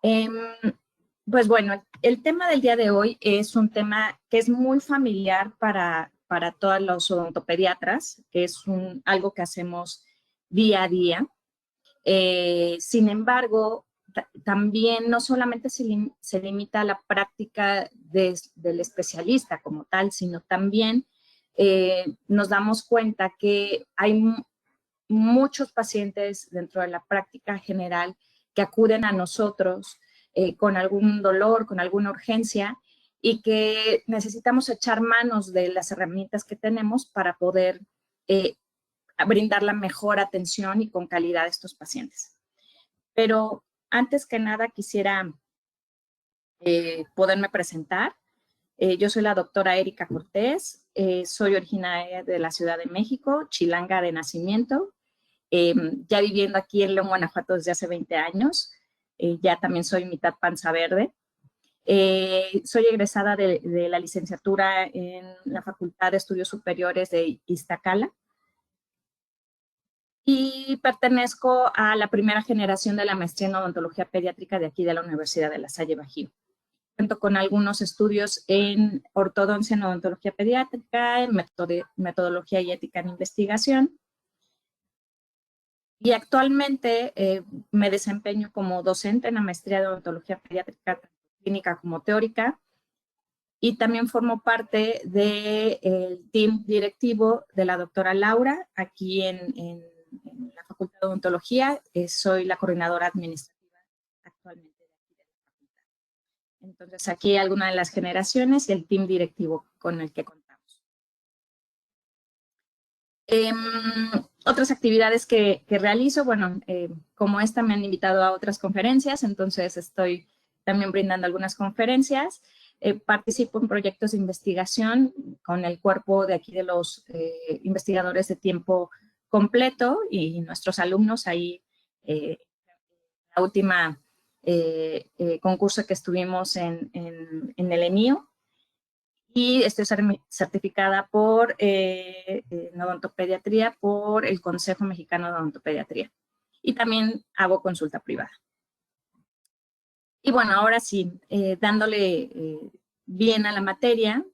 Em, pues bueno, el tema del día de hoy es un tema que es muy familiar para todos los odontopediatras, que es algo que hacemos día a día. Sin embargo, también no solamente se limita a la práctica del especialista como tal, sino también nos damos cuenta que hay muchos pacientes dentro de la práctica general que acuden a nosotros con algún dolor, con alguna urgencia y que necesitamos echar manos de las herramientas que tenemos para poder brindar la mejor atención y con calidad a estos pacientes. Pero antes que nada quisiera poderme presentar. Yo soy la doctora Erika Cortés, soy originaria de la Ciudad de México, chilanga de nacimiento, ya viviendo aquí en León, Guanajuato desde hace 20 años, ya también soy mitad panza verde. Soy egresada de la licenciatura en la Facultad de Estudios Superiores de Iztacala y pertenezco a la primera generación de la maestría en odontología pediátrica de aquí de la Universidad de La Salle Bajío. Cuento con algunos estudios en ortodoncia en odontología pediátrica, en metodología y ética en investigación. Y actualmente me desempeño como docente en la maestría de odontología pediátrica, tanto clínica como teórica, y también formo parte del team directivo de la doctora Laura, aquí en la Facultad de Odontología. Soy la coordinadora administrativa actualmente de aquí de la facultad. Entonces, aquí algunas de las generaciones y el team directivo con el que contamos. Otras actividades que realizo, bueno, como esta me han invitado a otras conferencias, entonces estoy también brindando algunas conferencias. Participo en proyectos de investigación con el cuerpo de aquí de los investigadores de tiempo completo y nuestros alumnos ahí, la última concurso que estuvimos en el ENIO. Y estoy certificada en odontopediatría por el Consejo Mexicano de Odontopediatría. Y también hago consulta privada. Y bueno, ahora sí, dándole bien a la materia,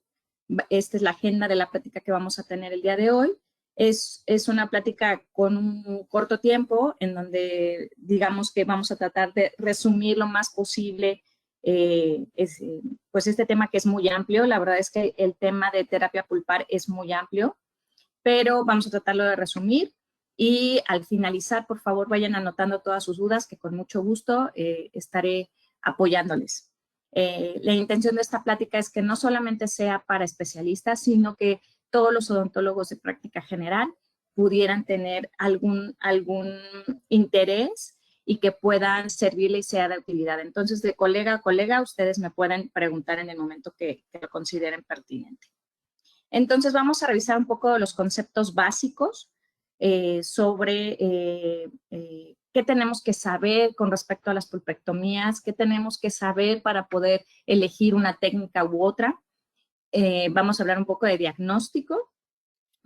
esta es la agenda de la plática que vamos a tener el día de hoy. Es una plática con un corto tiempo en donde digamos que vamos a tratar de resumir lo más posible pues este tema que es muy amplio. La verdad es que el tema de terapia pulpar es muy amplio, pero vamos a tratarlo de resumir y al finalizar, por favor, vayan anotando todas sus dudas que con mucho gusto estaré apoyándoles. La intención de esta plática es que no solamente sea para especialistas, sino que todos los odontólogos de práctica general pudieran tener algún interés y que puedan servirle y sea de utilidad. Entonces, de colega a colega, ustedes me pueden preguntar en el momento que lo consideren pertinente. Entonces, vamos a revisar un poco los conceptos básicos sobre qué tenemos que saber con respecto a las pulpectomías, qué tenemos que saber para poder elegir una técnica u otra. Vamos a hablar un poco de diagnóstico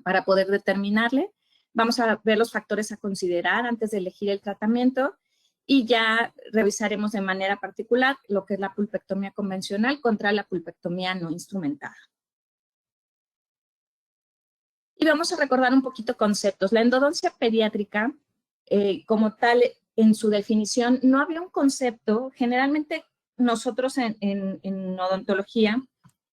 para poder determinarle. Vamos a ver los factores a considerar antes de elegir el tratamiento y ya revisaremos de manera particular lo que es la pulpectomía convencional contra la pulpectomía no instrumentada. Y vamos a recordar un poquito conceptos. La endodoncia pediátrica, como tal, en su definición, no había un concepto. Generalmente nosotros en odontología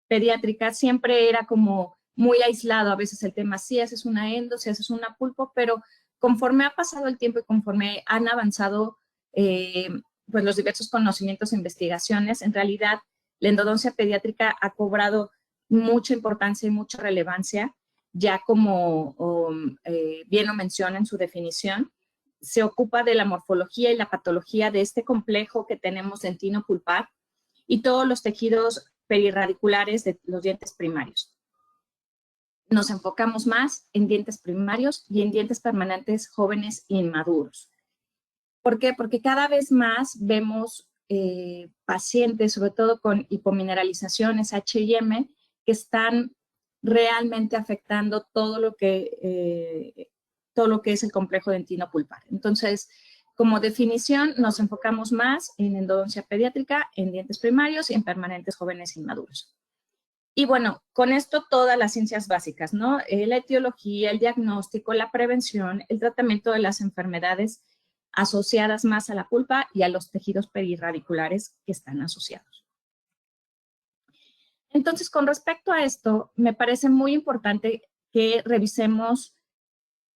pediátrica siempre era como muy aislado. A veces el tema, si haces una endo, si haces una pulpo, pero conforme ha pasado el tiempo y conforme han avanzado pues los diversos conocimientos e investigaciones, en realidad la endodoncia pediátrica ha cobrado mucha importancia y mucha relevancia, ya como bien lo menciona en su definición, se ocupa de la morfología y la patología de este complejo que tenemos dentino pulpar y todos los tejidos perirradiculares de los dientes primarios. Nos enfocamos más en dientes primarios y en dientes permanentes jóvenes e inmaduros. ¿Por qué? Porque cada vez más vemos pacientes, sobre todo con hipomineralizaciones, H&M, que están realmente afectando todo lo que es el complejo dentino pulpar. Entonces, como definición, nos enfocamos más en endodoncia pediátrica, en dientes primarios y en permanentes jóvenes inmaduros. Y bueno, con esto todas las ciencias básicas, ¿no? La etiología, el diagnóstico, la prevención, el tratamiento de las enfermedades asociadas más a la pulpa y a los tejidos perirradiculares que están asociados. Entonces, con respecto a esto, me parece muy importante que revisemos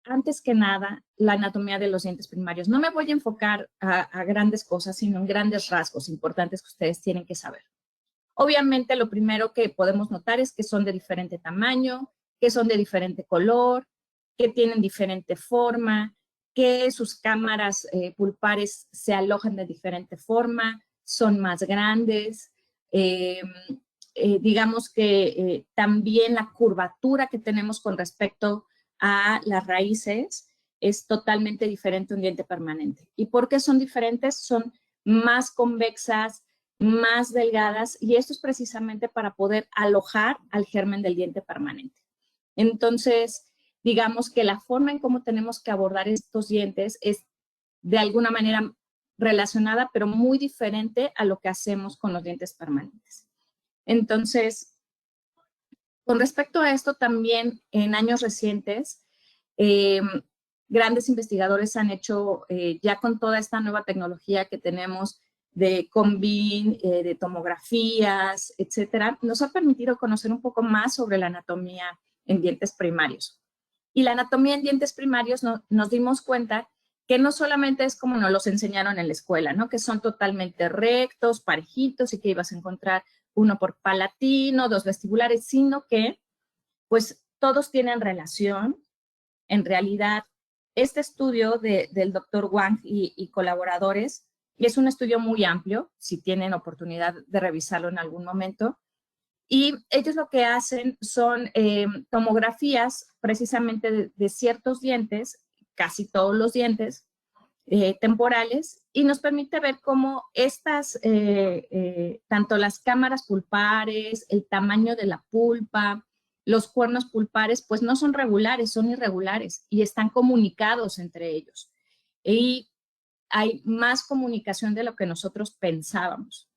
antes que nada la anatomía de los dientes primarios. No me voy a enfocar a grandes cosas, sino en grandes rasgos importantes que ustedes tienen que saber. Obviamente, lo primero que podemos notar es que son de diferente tamaño, que son de diferente color, que tienen diferente forma, que sus cámaras pulpares se alojan de diferente forma, son más grandes. Digamos que también la curvatura que tenemos con respecto a las raíces es totalmente diferente a un diente permanente. ¿Y por qué son diferentes? Son más convexas, más delgadas, y esto es precisamente para poder alojar al germen del diente permanente. Entonces, digamos que la forma en cómo tenemos que abordar estos dientes es de alguna manera relacionada, pero muy diferente a lo que hacemos con los dientes permanentes. Entonces, con respecto a esto, también en años recientes, grandes investigadores han hecho, ya con toda esta nueva tecnología que tenemos de combin, de tomografías, etcétera, nos ha permitido conocer un poco más sobre la anatomía en dientes primarios. Y la anatomía en dientes primarios nos dimos cuenta que no solamente es como nos los enseñaron en la escuela, ¿no? Que son totalmente rectos, parejitos y que ibas a encontrar uno por palatino, dos vestibulares, sino que pues todos tienen relación. En realidad, este estudio del doctor Wang y colaboradores es un estudio muy amplio, si tienen oportunidad de revisarlo en algún momento, y ellos lo que hacen son tomografías precisamente de ciertos dientes, casi todos los dientes temporales, y nos permite ver cómo estas, tanto las cámaras pulpares, el tamaño de la pulpa, los cuernos pulpares, pues no son regulares, son irregulares y están comunicados entre ellos. Y hay más comunicación de lo que nosotros pensábamos.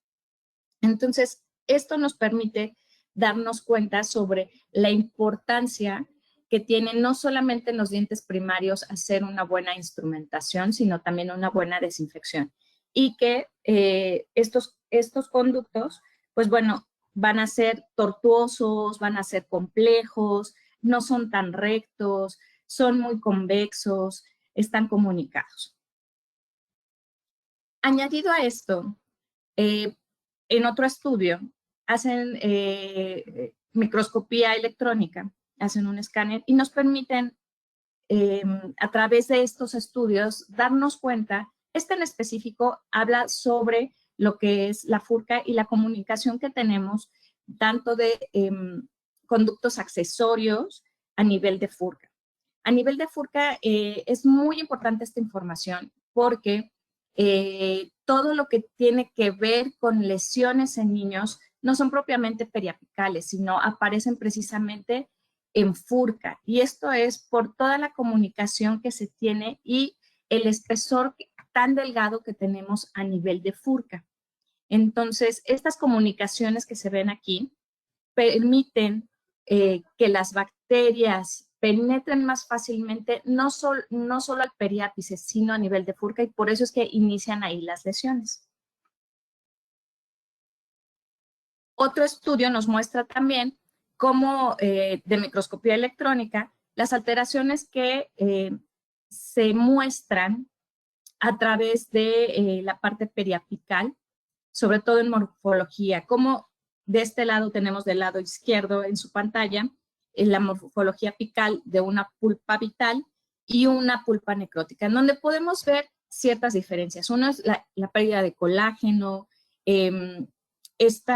Entonces, esto nos permite darnos cuenta sobre la importancia que tienen no solamente en los dientes primarios hacer una buena instrumentación, sino también una buena desinfección. Y que estos conductos, pues bueno, van a ser tortuosos, van a ser complejos, no son tan rectos, son muy convexos, están comunicados. Añadido a esto, en otro estudio, hacen microscopía electrónica, hacen un escáner y nos permiten, a través de estos estudios, darnos cuenta. Este en específico habla sobre lo que es la furca y la comunicación que tenemos, tanto de conductos accesorios a nivel de furca. A nivel de furca es muy importante esta información porque todo lo que tiene que ver con lesiones en niños no son propiamente periapicales, sino aparecen precisamente en furca. Y esto es por toda la comunicación que se tiene y el espesor tan delgado que tenemos a nivel de furca. Entonces, estas comunicaciones que se ven aquí permiten que las bacterias penetren más fácilmente, no solo al periápice, sino a nivel de furca, y por eso es que inician ahí las lesiones. Otro estudio nos muestra también cómo de microscopía electrónica, las alteraciones que se muestran a través de la parte periapical, sobre todo en morfología, como de este lado tenemos del lado izquierdo en su pantalla la morfología apical de una pulpa vital y una pulpa necrótica, en donde podemos ver ciertas diferencias. Uno es la pérdida de colágeno, este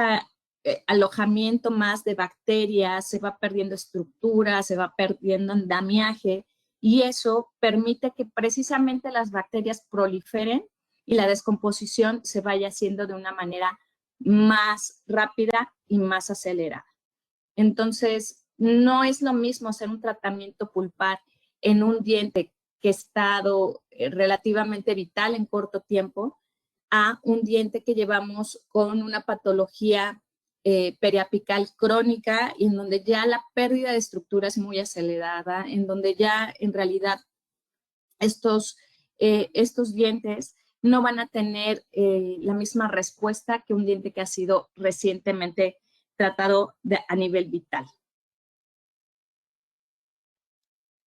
alojamiento más de bacterias, se va perdiendo estructura, se va perdiendo andamiaje, y eso permite que precisamente las bacterias proliferen y la descomposición se vaya haciendo de una manera más rápida y más acelerada. Entonces, no es lo mismo hacer un tratamiento pulpar en un diente que ha estado relativamente vital en corto tiempo a un diente que llevamos con una patología periapical crónica y en donde ya la pérdida de estructura es muy acelerada, en donde ya en realidad estos dientes no van a tener la misma respuesta que un diente que ha sido recientemente tratado a nivel vital.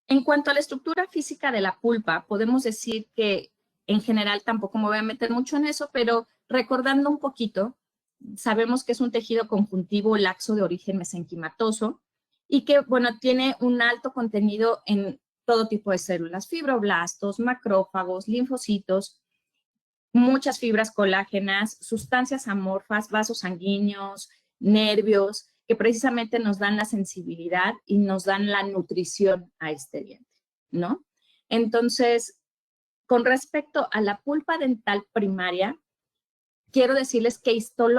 En cuanto a la estructura física de la pulpa, podemos decir que en general tampoco me voy a meter mucho en eso, pero recordando un poquito, sabemos que es un tejido conjuntivo laxo de origen mesenquimatoso y que, bueno, tiene un alto contenido en todo tipo de células, fibroblastos, macrófagos, linfocitos, muchas fibras colágenas, sustancias amorfas, vasos sanguíneos, nervios, que precisamente nos dan la sensibilidad y nos dan la nutrición a este diente, ¿no? Entonces, con respecto a la pulpa dental primaria, quiero decirles que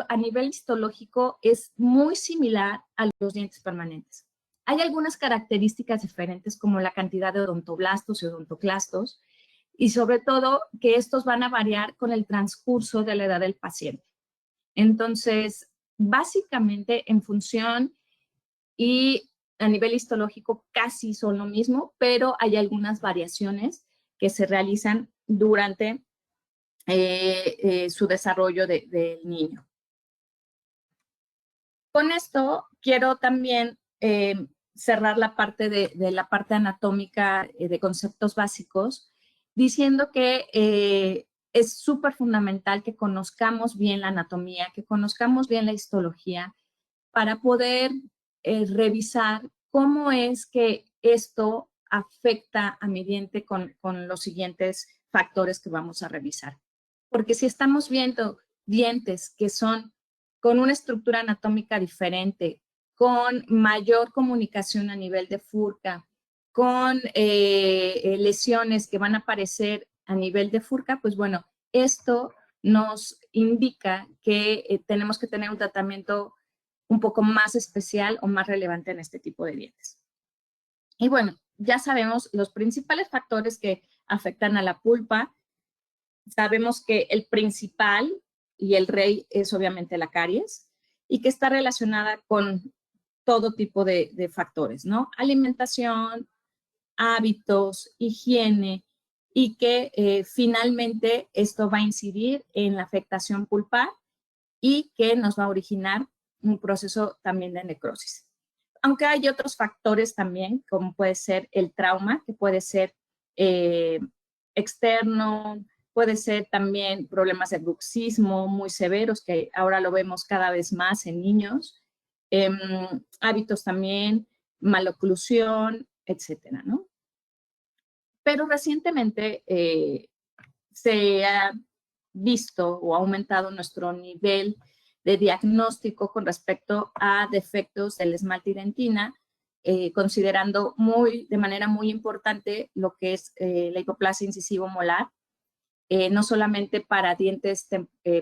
a nivel histológico es muy similar a los dientes permanentes. Hay algunas características diferentes como la cantidad de odontoblastos y odontoclastos y sobre todo que estos van a variar con el transcurso de la edad del paciente. Entonces, básicamente en función y a nivel histológico casi son lo mismo, pero hay algunas variaciones que se realizan durante su desarrollo del niño. Con esto quiero también cerrar la parte de la parte anatómica de conceptos básicos, diciendo que es súper fundamental que conozcamos bien la anatomía, que conozcamos bien la histología, para poder revisar cómo es que esto afecta a mi diente con los siguientes factores que vamos a revisar. Porque si estamos viendo dientes que son con una estructura anatómica diferente, con mayor comunicación a nivel de furca, con lesiones que van a aparecer a nivel de furca, pues bueno, esto nos indica que tenemos que tener un tratamiento un poco más especial o más relevante en este tipo de dientes. Y bueno, ya sabemos los principales factores que afectan a la pulpa. Sabemos que el principal y el rey es obviamente la caries y que está relacionada con todo tipo de factores, ¿no? Alimentación, hábitos, higiene y que finalmente esto va a incidir en la afectación pulpar y que nos va a originar un proceso también de necrosis. Aunque hay otros factores también, como puede ser el trauma, que puede ser externo, puede ser también problemas de bruxismo muy severos, que ahora lo vemos cada vez más en niños, hábitos también, maloclusión, etcétera, ¿no? Pero recientemente se ha visto o ha aumentado nuestro nivel de diagnóstico con respecto a defectos del esmalte y dentina, considerando de manera muy importante lo que es la hipoplasia incisivo molar, no solamente para dientes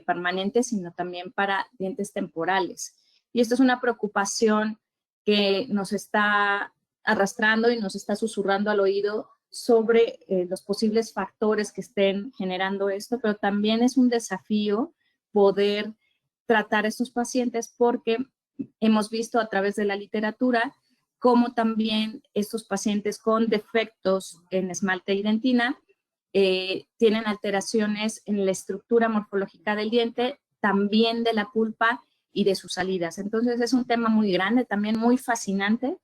permanentes, sino también para dientes temporales. Y esto es una preocupación que nos está arrastrando y nos está susurrando al oído sobre los posibles factores que estén generando esto, pero también es un desafío poder tratar a estos pacientes porque hemos visto a través de la literatura cómo también estos pacientes con defectos en esmalte y dentina tienen alteraciones en la estructura morfológica del diente, también de la pulpa y de sus salidas. Entonces es un tema muy grande, también muy fascinante,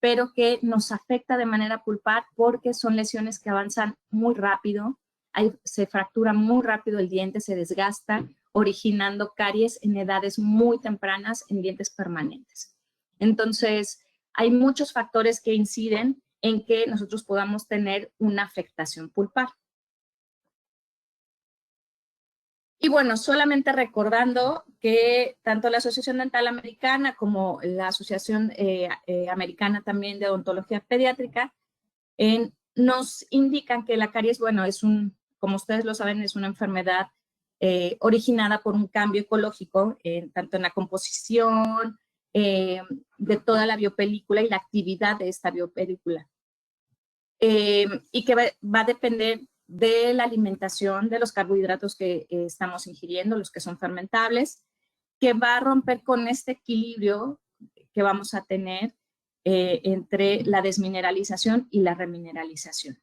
pero que nos afecta de manera pulpar porque son lesiones que avanzan muy rápido, se fractura muy rápido el diente, se desgasta, originando caries en edades muy tempranas en dientes permanentes. Entonces, hay muchos factores que inciden en que nosotros podamos tener una afectación pulpar. Y bueno, solamente recordando que tanto la Asociación Dental Americana como la Asociación Americana también de Odontología Pediátrica nos indican que la caries, bueno, como ustedes lo saben, es una enfermedad originada por un cambio ecológico, tanto en la composición de toda la biopelícula y la actividad de esta biopelícula. Y que va a depender de la alimentación, de los carbohidratos que estamos ingiriendo, los que son fermentables, que va a romper con este equilibrio que vamos a tener entre la desmineralización y la remineralización.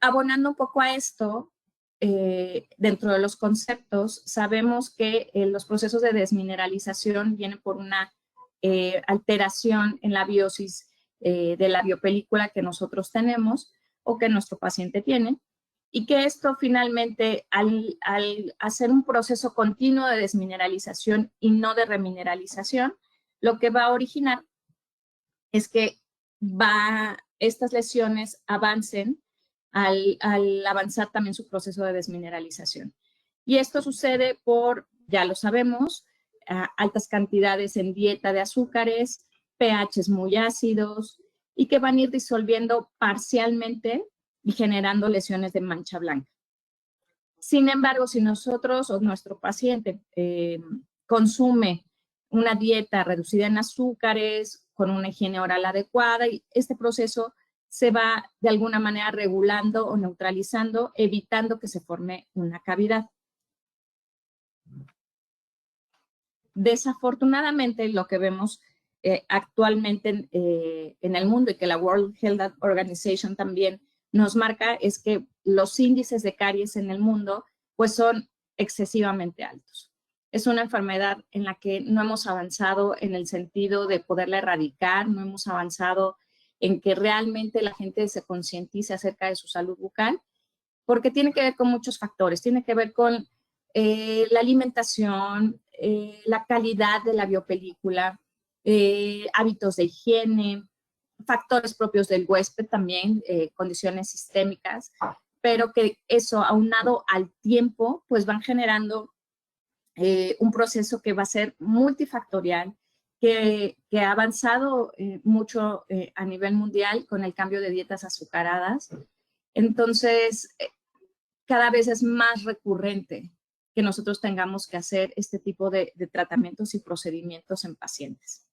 Abonando un poco a esto, dentro de los conceptos, sabemos que los procesos de desmineralización vienen por una alteración en la biosis de la biopelícula que nosotros tenemos o que nuestro paciente tiene, y que esto finalmente, al hacer un proceso continuo de desmineralización y no de remineralización, lo que va a originar es que estas lesiones avancen al avanzar también su proceso de desmineralización. Y esto sucede por, ya lo sabemos, altas cantidades en dieta de azúcares, pHs muy ácidos y que van a ir disolviendo parcialmente y generando lesiones de mancha blanca. Sin embargo, si nosotros o nuestro paciente consume una dieta reducida en azúcares, con una higiene oral adecuada, y este proceso se va de alguna manera regulando o neutralizando, evitando que se forme una cavidad. Desafortunadamente, lo que vemos actualmente en el mundo y que la World Health Organization también nos marca es que los índices de caries en el mundo pues son excesivamente altos. Es una enfermedad en la que no hemos avanzado en el sentido de poderla erradicar, no hemos avanzado en que realmente la gente se concientice acerca de su salud bucal, porque tiene que ver con muchos factores, tiene que ver con la alimentación, la calidad de la biopelícula, hábitos de higiene, factores propios del huésped también, condiciones sistémicas, pero que eso aunado al tiempo, pues van generando un proceso que va a ser multifactorial, que ha avanzado mucho a nivel mundial con el cambio de dietas azucaradas. Entonces, cada vez es más recurrente que nosotros tengamos que hacer este tipo de tratamientos y procedimientos en pacientes.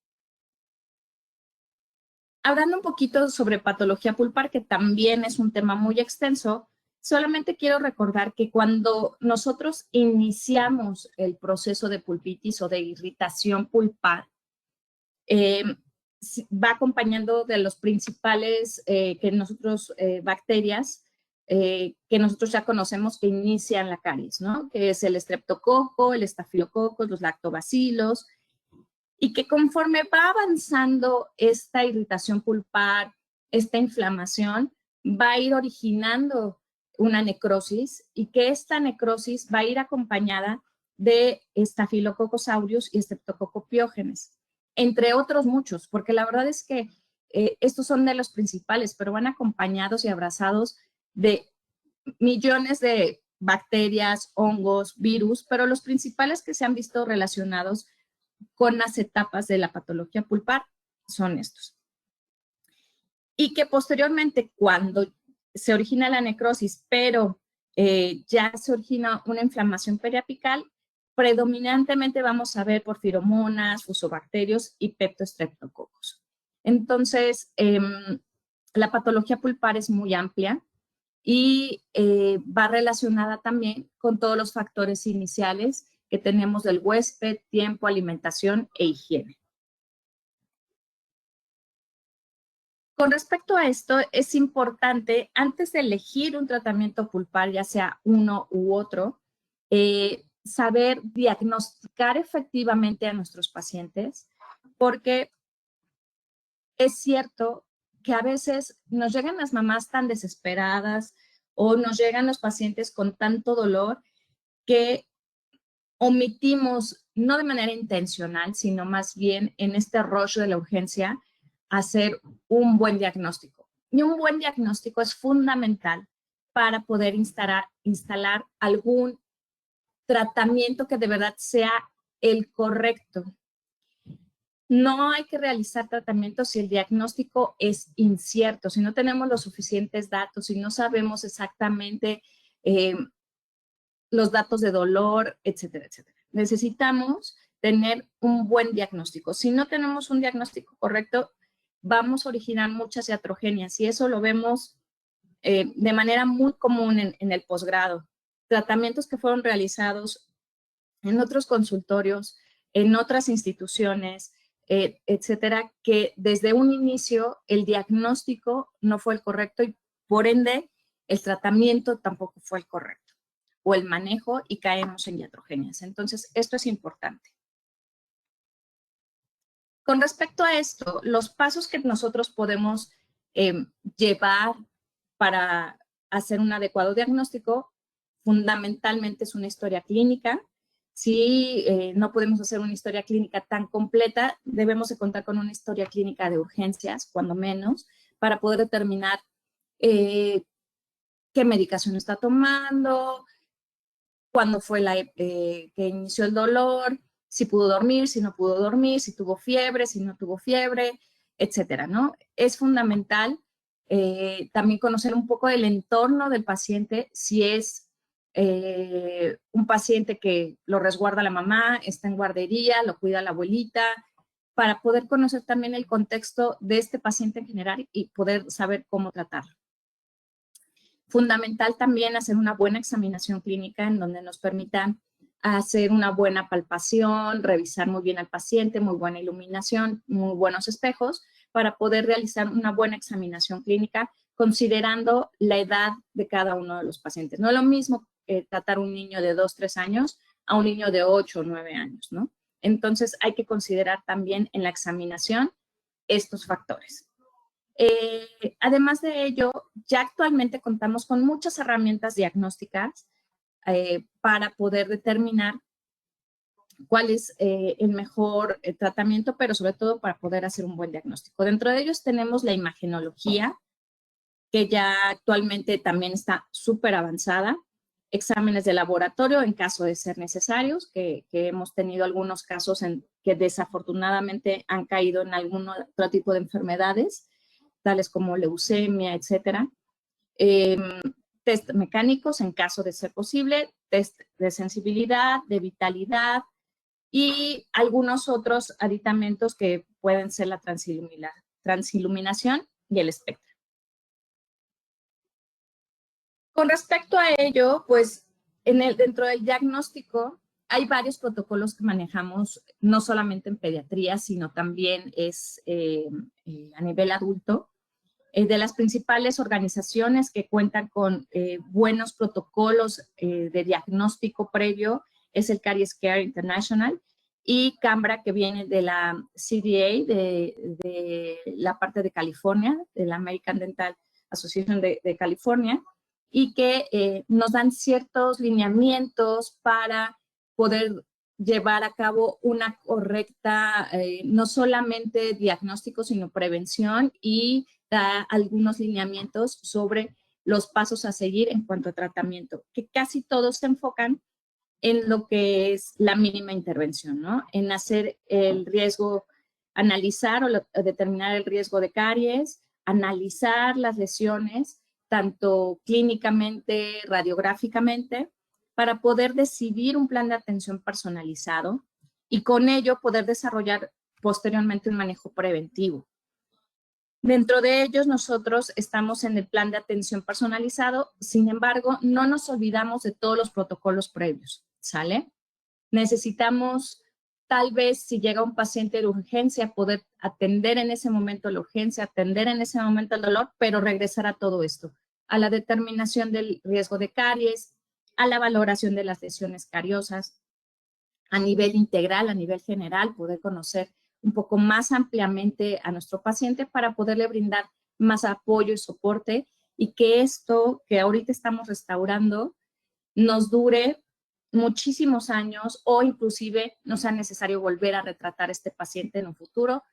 Hablando un poquito sobre patología pulpar, que también es un tema muy extenso, solamente quiero recordar que cuando nosotros iniciamos el proceso de pulpitis o de irritación pulpar, va acompañando de los principales que nosotros, bacterias, que nosotros ya conocemos que inician la caries, ¿no? Que es el estreptococo, el estafilococo, los lactobacilos, y que conforme va avanzando esta irritación pulpar, esta inflamación, va a ir originando una necrosis y que esta necrosis va a ir acompañada de Staphylococcus aureus y Streptococcus pyogenes, entre otros muchos, porque la verdad es que estos son de los principales, pero van acompañados y abrazados de millones de bacterias, hongos, virus, pero los principales que se han visto relacionados con las etapas de la patología pulpar son estos. Y que posteriormente, cuando se origina la necrosis, pero ya se origina una inflamación periapical, predominantemente vamos a ver porfiromonas, fusobacterios y peptostreptococos. Entonces, la patología pulpar es muy amplia y va relacionada también con todos los factores iniciales que tenemos del huésped, tiempo, alimentación e higiene. Con respecto a esto, es importante, antes de elegir un tratamiento pulpar, ya sea uno u otro, saber diagnosticar efectivamente a nuestros pacientes, porque es cierto que a veces nos llegan las mamás tan desesperadas o nos llegan los pacientes con tanto dolor que omitimos, no de manera intencional, sino más bien en este rush de la urgencia, hacer un buen diagnóstico. Y un buen diagnóstico es fundamental para poder instalar algún tratamiento que de verdad sea el correcto. No hay que realizar tratamientos si el diagnóstico es incierto, si no tenemos los suficientes datos, si no sabemos exactamente los datos de dolor, etcétera, etcétera. Necesitamos tener un buen diagnóstico. Si no tenemos un diagnóstico correcto, vamos a originar muchas iatrogenias, y eso lo vemos de manera muy común en el posgrado. Tratamientos que fueron realizados en otros consultorios, en otras instituciones, etcétera, que desde un inicio el diagnóstico no fue el correcto y por ende el tratamiento tampoco fue el correcto, o el manejo, y caemos en iatrogenias. Entonces, esto es importante. Con respecto a esto, los pasos que nosotros podemos llevar para hacer un adecuado diagnóstico, fundamentalmente es una historia clínica. Si no podemos hacer una historia clínica tan completa, debemos de contar con una historia clínica de urgencias, cuando menos, para poder determinar qué medicación está tomando, cuándo fue que inició el dolor, si pudo dormir, si no pudo dormir, si tuvo fiebre, si no tuvo fiebre, etcétera, ¿no? Es fundamental también conocer un poco del entorno del paciente, si es un paciente que lo resguarda la mamá, está en guardería, lo cuida la abuelita, para poder conocer también el contexto de este paciente en general y poder saber cómo tratarlo. Fundamental también hacer una buena examinación clínica en donde nos permitan hacer una buena palpación, revisar muy bien al paciente, muy buena iluminación, muy buenos espejos, para poder realizar una buena examinación clínica considerando la edad de cada uno de los pacientes. No es lo mismo tratar un niño de 2, 3 años a un niño de 8 o 9 años, ¿no? Entonces hay que considerar también en la examinación estos factores. Además de ello, ya actualmente contamos con muchas herramientas diagnósticas para poder determinar cuál es el mejor tratamiento, pero sobre todo para poder hacer un buen diagnóstico. Dentro de ellos tenemos la imagenología, que ya actualmente también está súper avanzada, exámenes de laboratorio en caso de ser necesarios, que hemos tenido algunos casos que desafortunadamente han caído en algún otro tipo de enfermedades, tales como leucemia, etcétera. Test mecánicos en caso de ser posible, test de sensibilidad, de vitalidad y algunos otros aditamentos que pueden ser la transiluminación y el espectro. Con respecto a ello, pues dentro del diagnóstico hay varios protocolos que manejamos, no solamente en pediatría, sino también es a nivel adulto. De las principales organizaciones que cuentan con buenos protocolos de diagnóstico previo es el Caries Care International y Cambra, que viene de la CDA, de la parte de California, de la American Dental Association de California, y que nos dan ciertos lineamientos para poder llevar a cabo una correcta, no solamente diagnóstico, sino prevención, y da algunos lineamientos sobre los pasos a seguir en cuanto a tratamiento, que casi todos se enfocan en lo que es la mínima intervención, ¿no? En hacer el riesgo, analizar o determinar el riesgo de caries, analizar las lesiones, tanto clínicamente, radiográficamente, para poder decidir un plan de atención personalizado y con ello poder desarrollar posteriormente un manejo preventivo. Dentro de ellos, nosotros estamos en el plan de atención personalizado, sin embargo, no nos olvidamos de todos los protocolos previos, ¿sale? Necesitamos, tal vez, si llega un paciente de urgencia, poder atender en ese momento la urgencia, atender en ese momento el dolor, pero regresar a todo esto, a la determinación del riesgo de caries, a la valoración de las lesiones cariosas, a nivel integral, a nivel general, poder conocer un poco más ampliamente a nuestro paciente para poderle brindar más apoyo y soporte y que esto que ahorita estamos restaurando nos dure muchísimos años o inclusive no sea necesario volver a retratar a este paciente en un futuro.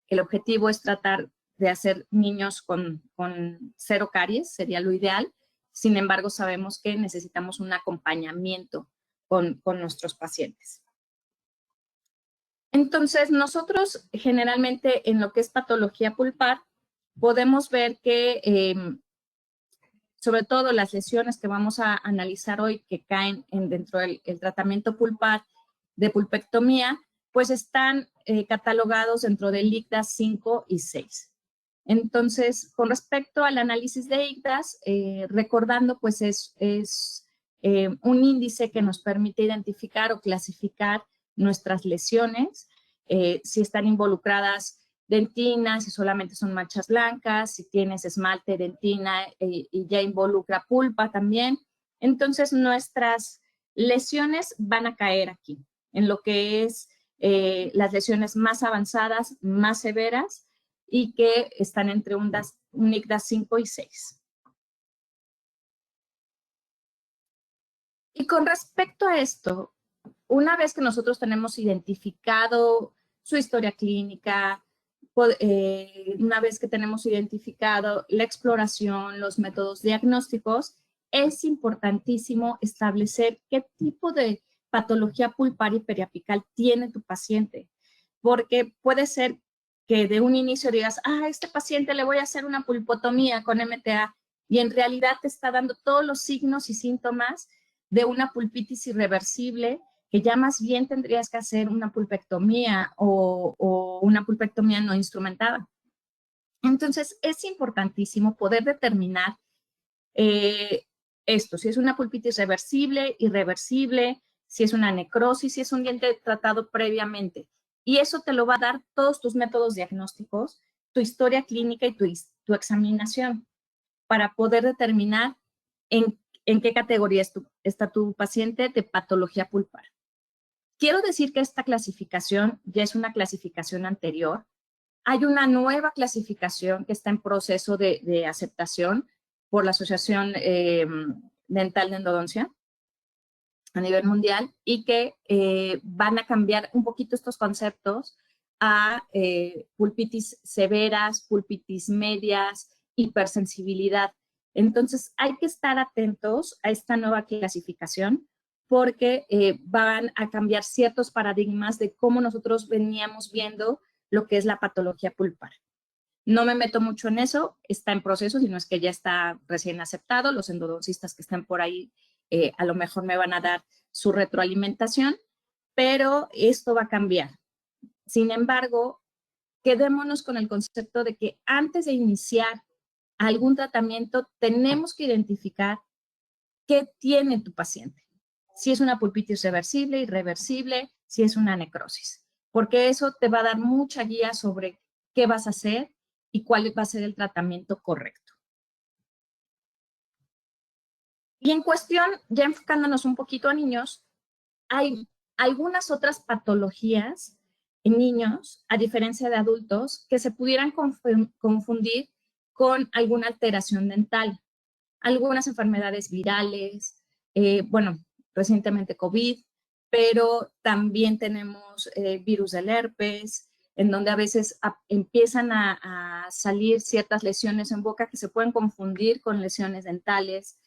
El objetivo es tratar de hacer niños con 0 caries, sería lo ideal. Sin embargo, sabemos que necesitamos un acompañamiento con nuestros pacientes. Entonces, nosotros generalmente en lo que es patología pulpar, podemos ver que sobre todo las lesiones que vamos a analizar hoy que caen dentro del tratamiento pulpar de pulpectomía, pues están catalogados dentro del ICDAS 5 y 6. Entonces, con respecto al análisis de ICDAS, recordando, pues es un índice que nos permite identificar o clasificar nuestras lesiones, si están involucradas dentina, si solamente son manchas blancas, si tienes esmalte, dentina y ya involucra pulpa también. Entonces, nuestras lesiones van a caer aquí, en lo que es las lesiones más avanzadas, más severas y que están entre un ICDAS 5 y 6. Y con respecto a esto, una vez que nosotros tenemos identificado su historia clínica, una vez que tenemos identificado la exploración, los métodos diagnósticos, es importantísimo establecer qué tipo de patología pulpar y periapical tiene tu paciente, porque puede ser que de un inicio digas, a este paciente le voy a hacer una pulpotomía con MTA, y en realidad te está dando todos los signos y síntomas de una pulpitis irreversible, que ya más bien tendrías que hacer una pulpectomía o una pulpectomía no instrumentada. Entonces, es importantísimo poder determinar esto, si es una pulpitis reversible, irreversible, si es una necrosis, si es un diente tratado previamente. Y eso te lo va a dar todos tus métodos diagnósticos, tu historia clínica y tu examinación para poder determinar en qué categoría está tu paciente de patología pulpar. Quiero decir que esta clasificación ya es una clasificación anterior. Hay una nueva clasificación que está en proceso de aceptación por la Asociación Dental de Endodoncia a nivel mundial y que van a cambiar un poquito estos conceptos a pulpitis severas, pulpitis medias, hipersensibilidad. Entonces, hay que estar atentos a esta nueva clasificación porque van a cambiar ciertos paradigmas de cómo nosotros veníamos viendo lo que es la patología pulpar. No me meto mucho en eso, está en proceso, sino es que ya está recién aceptado. Los endodoncistas que estén por ahí a lo mejor me van a dar su retroalimentación, pero esto va a cambiar. Sin embargo, quedémonos con el concepto de que antes de iniciar algún tratamiento, tenemos que identificar qué tiene tu paciente. Si es una pulpitis reversible, irreversible, si es una necrosis, porque eso te va a dar mucha guía sobre qué vas a hacer y cuál va a ser el tratamiento correcto. Y en cuestión, ya enfocándonos un poquito a niños, hay algunas otras patologías en niños, a diferencia de adultos, que se pudieran confundir con alguna alteración dental. Algunas enfermedades virales, bueno, recientemente COVID, pero también tenemos virus del herpes, en donde a veces empiezan a salir ciertas lesiones en boca que se pueden confundir con lesiones dentales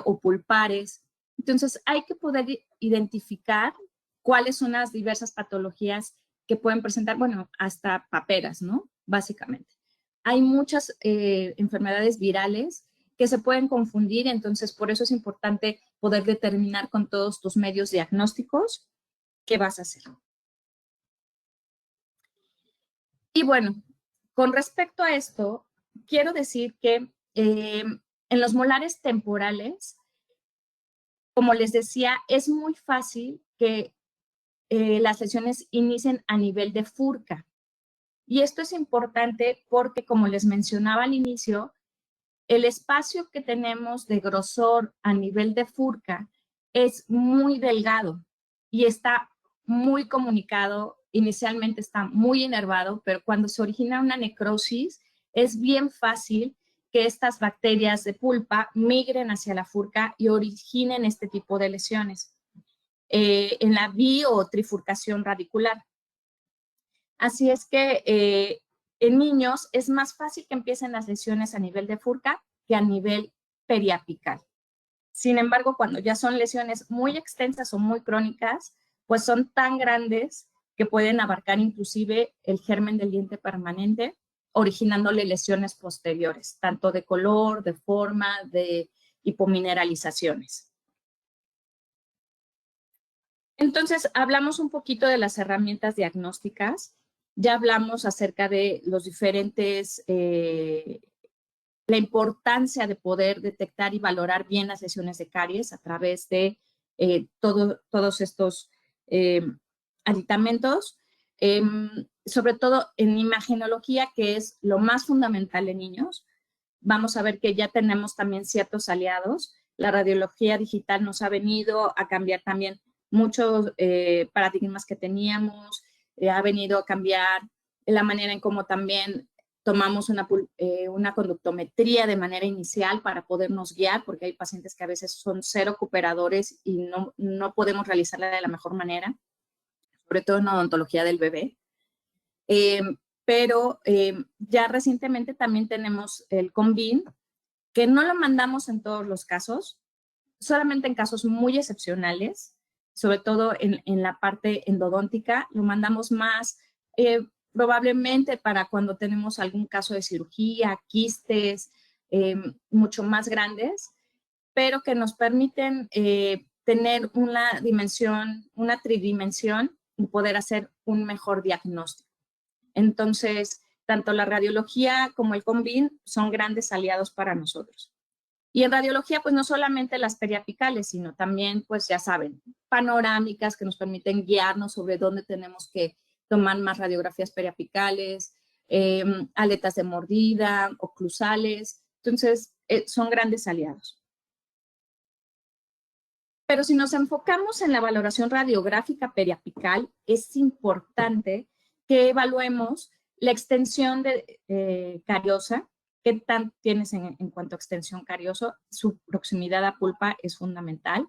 o pulpares. Entonces, hay que poder identificar cuáles son las diversas patologías que pueden presentar, bueno, hasta paperas, ¿no? Básicamente. Hay muchas enfermedades virales que se pueden confundir, entonces por eso es importante poder determinar con todos tus medios diagnósticos qué vas a hacer. Y bueno, con respecto a esto, quiero decir que en los molares temporales, como les decía, es muy fácil que las lesiones inicien a nivel de furca. Y esto es importante porque, como les mencionaba al inicio, el espacio que tenemos de grosor a nivel de furca es muy delgado y está muy comunicado. Inicialmente está muy inervado, pero cuando se origina una necrosis, es bien fácil que estas bacterias de pulpa migren hacia la furca y originen este tipo de lesiones en la bi- o trifurcación radicular. Así es que en niños es más fácil que empiecen las lesiones a nivel de furca que a nivel periapical. Sin embargo, cuando ya son lesiones muy extensas o muy crónicas, pues son tan grandes que pueden abarcar inclusive el germen del diente permanente, originándole lesiones posteriores, tanto de color, de forma, de hipomineralizaciones. Entonces, hablamos un poquito de las herramientas diagnósticas. Ya hablamos acerca de los diferentes, la importancia de poder detectar y valorar bien las lesiones de caries a través de todos estos aditamentos. Sobre todo en imagenología, que es lo más fundamental en niños. Vamos a ver que ya tenemos también ciertos aliados. La radiología digital nos ha venido a cambiar también muchos paradigmas que teníamos, ha venido a cambiar la manera en cómo también tomamos una conductometría de manera inicial para podernos guiar, porque hay pacientes que a veces son cero cooperadores y no podemos realizarla de la mejor manera, sobre todo en la odontología del bebé. Pero ya recientemente también tenemos el Convin, que no lo mandamos en todos los casos, solamente en casos muy excepcionales, sobre todo en la parte endodóntica, lo mandamos más probablemente para cuando tenemos algún caso de cirugía, quistes, mucho más grandes, pero que nos permiten tener una dimensión, una tridimensión y poder hacer un mejor diagnóstico. Entonces, tanto la radiología como el Convin son grandes aliados para nosotros. Y en radiología, pues no solamente las periapicales, sino también, pues ya saben, panorámicas que nos permiten guiarnos sobre dónde tenemos que tomar más radiografías periapicales, aletas de mordida, oclusales. Entonces, son grandes aliados. Pero si nos enfocamos en la valoración radiográfica periapical, es importante que evaluemos la extensión de cariosa. ¿Qué tan tienes en cuanto a extensión carioso? Su proximidad a pulpa es fundamental.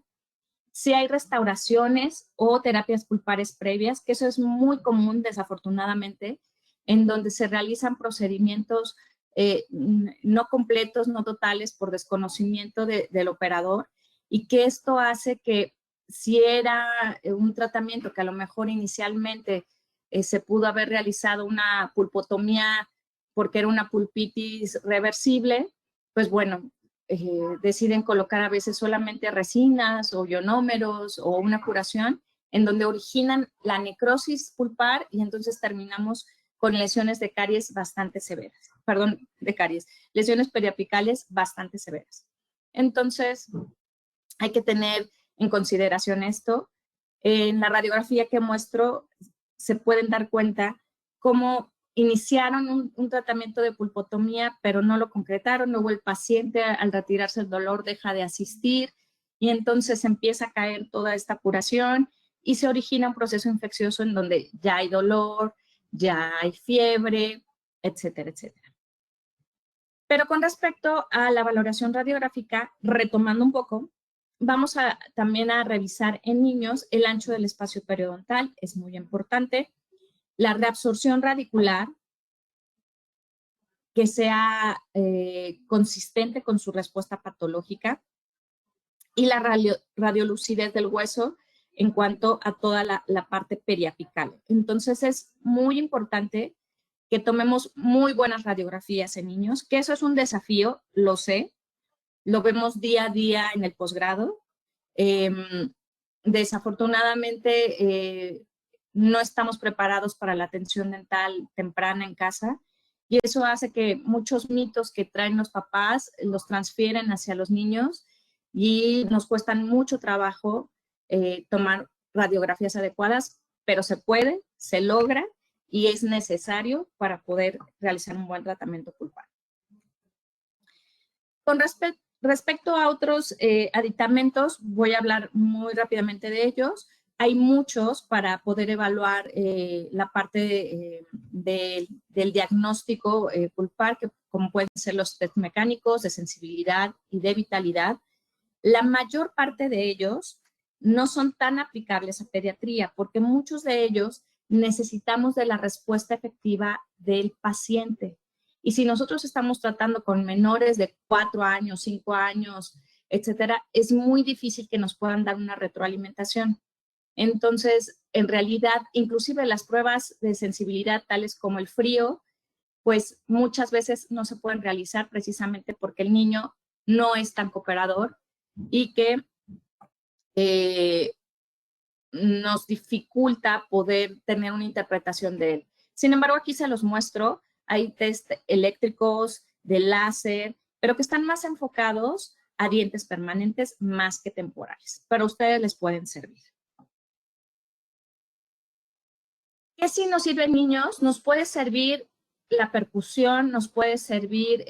Si hay restauraciones o terapias pulpares previas, que eso es muy común, desafortunadamente, en donde se realizan procedimientos no completos, no totales, por desconocimiento del operador, y que esto hace que si era un tratamiento que a lo mejor inicialmente se pudo haber realizado una pulpotomía porque era una pulpitis reversible, pues bueno, deciden colocar a veces solamente resinas o ionómeros o una curación en donde originan la necrosis pulpar y entonces terminamos con lesiones de caries bastante severas, perdón, de caries, lesiones periapicales bastante severas. Entonces, hay que tener en consideración esto. En la radiografía que muestro, se pueden dar cuenta cómo iniciaron un tratamiento de pulpotomía, pero no lo concretaron. Luego el paciente, al retirarse el dolor, deja de asistir y entonces empieza a caer toda esta curación y se origina un proceso infeccioso en donde ya hay dolor, ya hay fiebre, etcétera, etcétera. Pero con respecto a la valoración radiográfica, retomando un poco, vamos también a revisar en niños el ancho del espacio periodontal, es muy importante. La reabsorción radicular, que sea consistente con su respuesta patológica, y la radiolucidez del hueso en cuanto a toda la parte periapical. Entonces es muy importante que tomemos muy buenas radiografías en niños, que eso es un desafío, lo sé, lo vemos día a día en el posgrado. Desafortunadamente, no estamos preparados para la atención dental temprana en casa y eso hace que muchos mitos que traen los papás los transfieren hacia los niños y nos cuestan mucho trabajo tomar radiografías adecuadas, pero se puede, se logra y es necesario para poder realizar un buen tratamiento pulpar. Con respecto a otros aditamentos, voy a hablar muy rápidamente de ellos. Hay muchos para poder evaluar la parte del diagnóstico pulpar, que como pueden ser los test mecánicos de sensibilidad y de vitalidad. La mayor parte de ellos no son tan aplicables a pediatría porque muchos de ellos necesitamos de la respuesta efectiva del paciente. Y si nosotros estamos tratando con menores de 4 años, 5 años, etcétera, es muy difícil que nos puedan dar una retroalimentación. Entonces, en realidad, inclusive las pruebas de sensibilidad, tales como el frío, pues muchas veces no se pueden realizar precisamente porque el niño no es tan cooperador y que nos dificulta poder tener una interpretación de él. Sin embargo, aquí se los muestro. Hay test eléctricos, de láser, pero que están más enfocados a dientes permanentes más que temporales. Pero a ustedes les pueden servir. ¿Qué sí nos sirve, niños? Nos puede servir la percusión, nos puede servir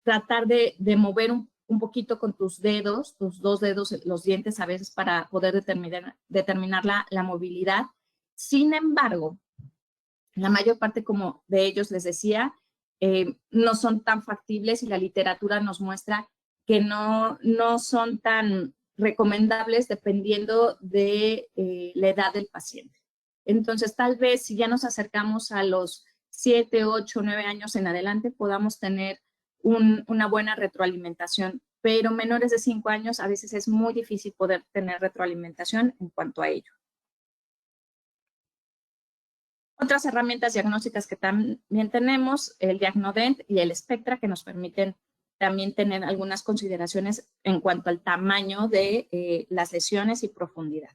tratar de mover un poquito con tus dedos, tus dos dedos, los dientes a veces para poder determinar la movilidad. Sin embargo, la mayor parte como de ellos, les decía, no son tan factibles y la literatura nos muestra que no son tan recomendables dependiendo de la edad del paciente. Entonces, tal vez si ya nos acercamos a los 7, 8, 9 años en adelante, podamos tener una buena retroalimentación, pero menores de 5 años a veces es muy difícil poder tener retroalimentación en cuanto a ello. Otras herramientas diagnósticas que también tenemos, el Diagnodent y el Spectra, que nos permiten también tener algunas consideraciones en cuanto al tamaño de las lesiones y profundidad.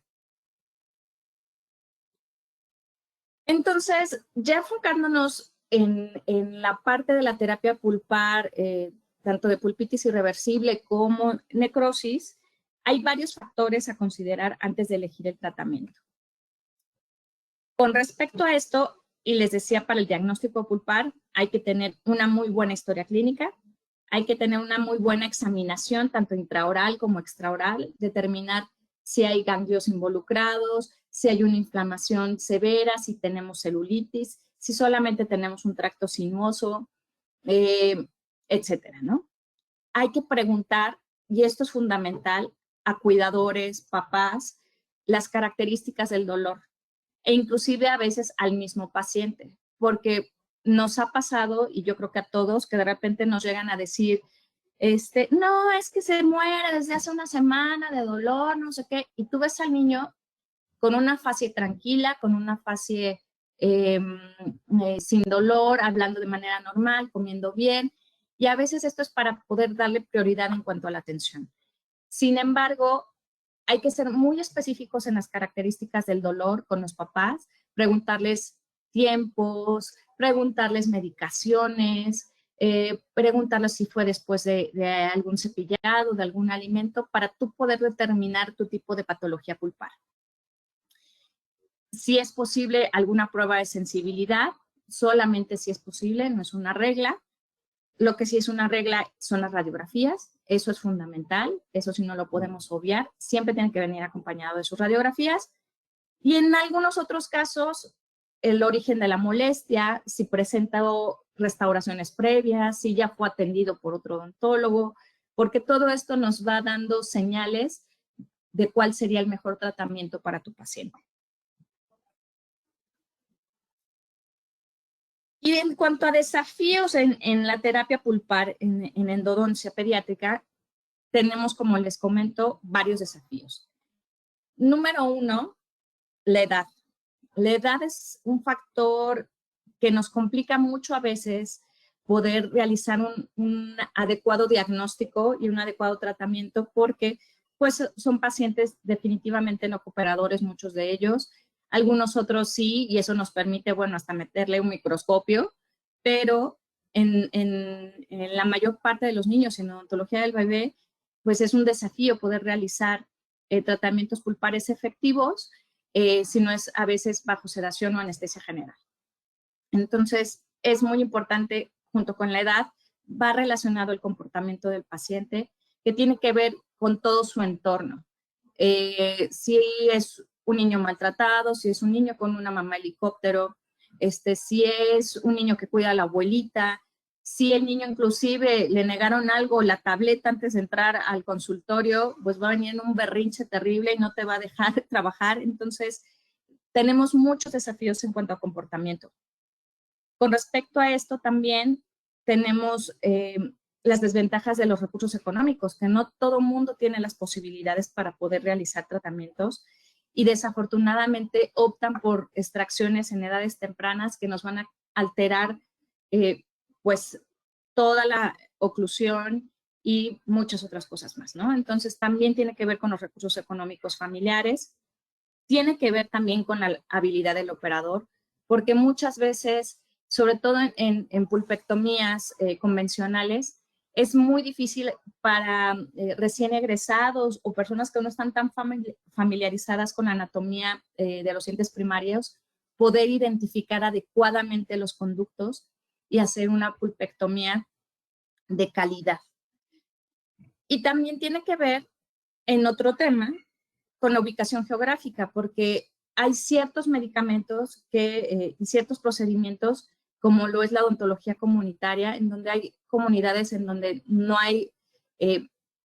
Entonces, ya enfocándonos en la parte de la terapia pulpar, tanto de pulpitis irreversible como necrosis, hay varios factores a considerar antes de elegir el tratamiento. Con respecto a esto, y les decía, para el diagnóstico pulpar hay que tener una muy buena historia clínica, hay que tener una muy buena examinación, tanto intraoral como extraoral, determinar si hay ganglios involucrados, si hay una inflamación severa, si tenemos celulitis, si solamente tenemos un tracto sinuoso, etcétera, ¿no? Hay que preguntar, y esto es fundamental, a cuidadores, papás, las características del dolor e inclusive a veces al mismo paciente, porque nos ha pasado, y yo creo que a todos, que de repente nos llegan a decir, no, es que se muere desde hace una semana de dolor, no sé qué, y tú ves al niño con una facie tranquila, con una facie sin dolor, hablando de manera normal, comiendo bien, y a veces esto es para poder darle prioridad en cuanto a la atención. Sin embargo, hay que ser muy específicos en las características del dolor con los papás, preguntarles tiempos, preguntarles medicaciones, preguntarles si fue después de algún cepillado, de algún alimento, para tú poder determinar tu tipo de patología pulpar. Si es posible alguna prueba de sensibilidad, solamente si es posible, no es una regla. Lo que sí es una regla son las radiografías, eso es fundamental, eso sí no lo podemos obviar, siempre tiene que venir acompañado de sus radiografías. Y en algunos otros casos, el origen de la molestia, si presenta restauraciones previas, si ya fue atendido por otro odontólogo, porque todo esto nos va dando señales de cuál sería el mejor tratamiento para tu paciente. Y en cuanto a desafíos en la terapia pulpar, en endodoncia pediátrica, tenemos, como les comento, varios desafíos. Número 1, la edad. La edad es un factor que nos complica mucho a veces poder realizar un adecuado diagnóstico y un adecuado tratamiento porque pues, son pacientes definitivamente no cooperadores, muchos de ellos. Algunos otros sí, y eso nos permite, bueno, hasta meterle un microscopio, pero en la mayor parte de los niños en odontología del bebé, pues es un desafío poder realizar tratamientos pulpares efectivos, si no es a veces bajo sedación o anestesia general. Entonces, es muy importante, junto con la edad, va relacionado el comportamiento del paciente, que tiene que ver con todo su entorno. Si es un niño maltratado, si es un niño con una mamá helicóptero, si es un niño que cuida a la abuelita, si el niño inclusive le negaron algo, la tableta antes de entrar al consultorio, pues va a venir en un berrinche terrible y no te va a dejar trabajar. Entonces, tenemos muchos desafíos en cuanto a comportamiento. Con respecto a esto también tenemos las desventajas de los recursos económicos, que no todo mundo tiene las posibilidades para poder realizar tratamientos y desafortunadamente optan por extracciones en edades tempranas que nos van a alterar pues toda la oclusión y muchas otras cosas más, ¿no? Entonces también tiene que ver con los recursos económicos familiares. tiene que ver también con la habilidad del operador, porque muchas veces, sobre todo en pulpectomías convencionales, es muy difícil para recién egresados o personas que no están tan familiarizadas con la anatomía de los dientes primarios poder identificar adecuadamente los conductos y hacer una pulpectomía de calidad. Y también tiene que ver en otro tema con la ubicación geográfica, porque hay ciertos medicamentos y ciertos procedimientos, como lo es la odontología comunitaria, en donde hay comunidades en donde no hay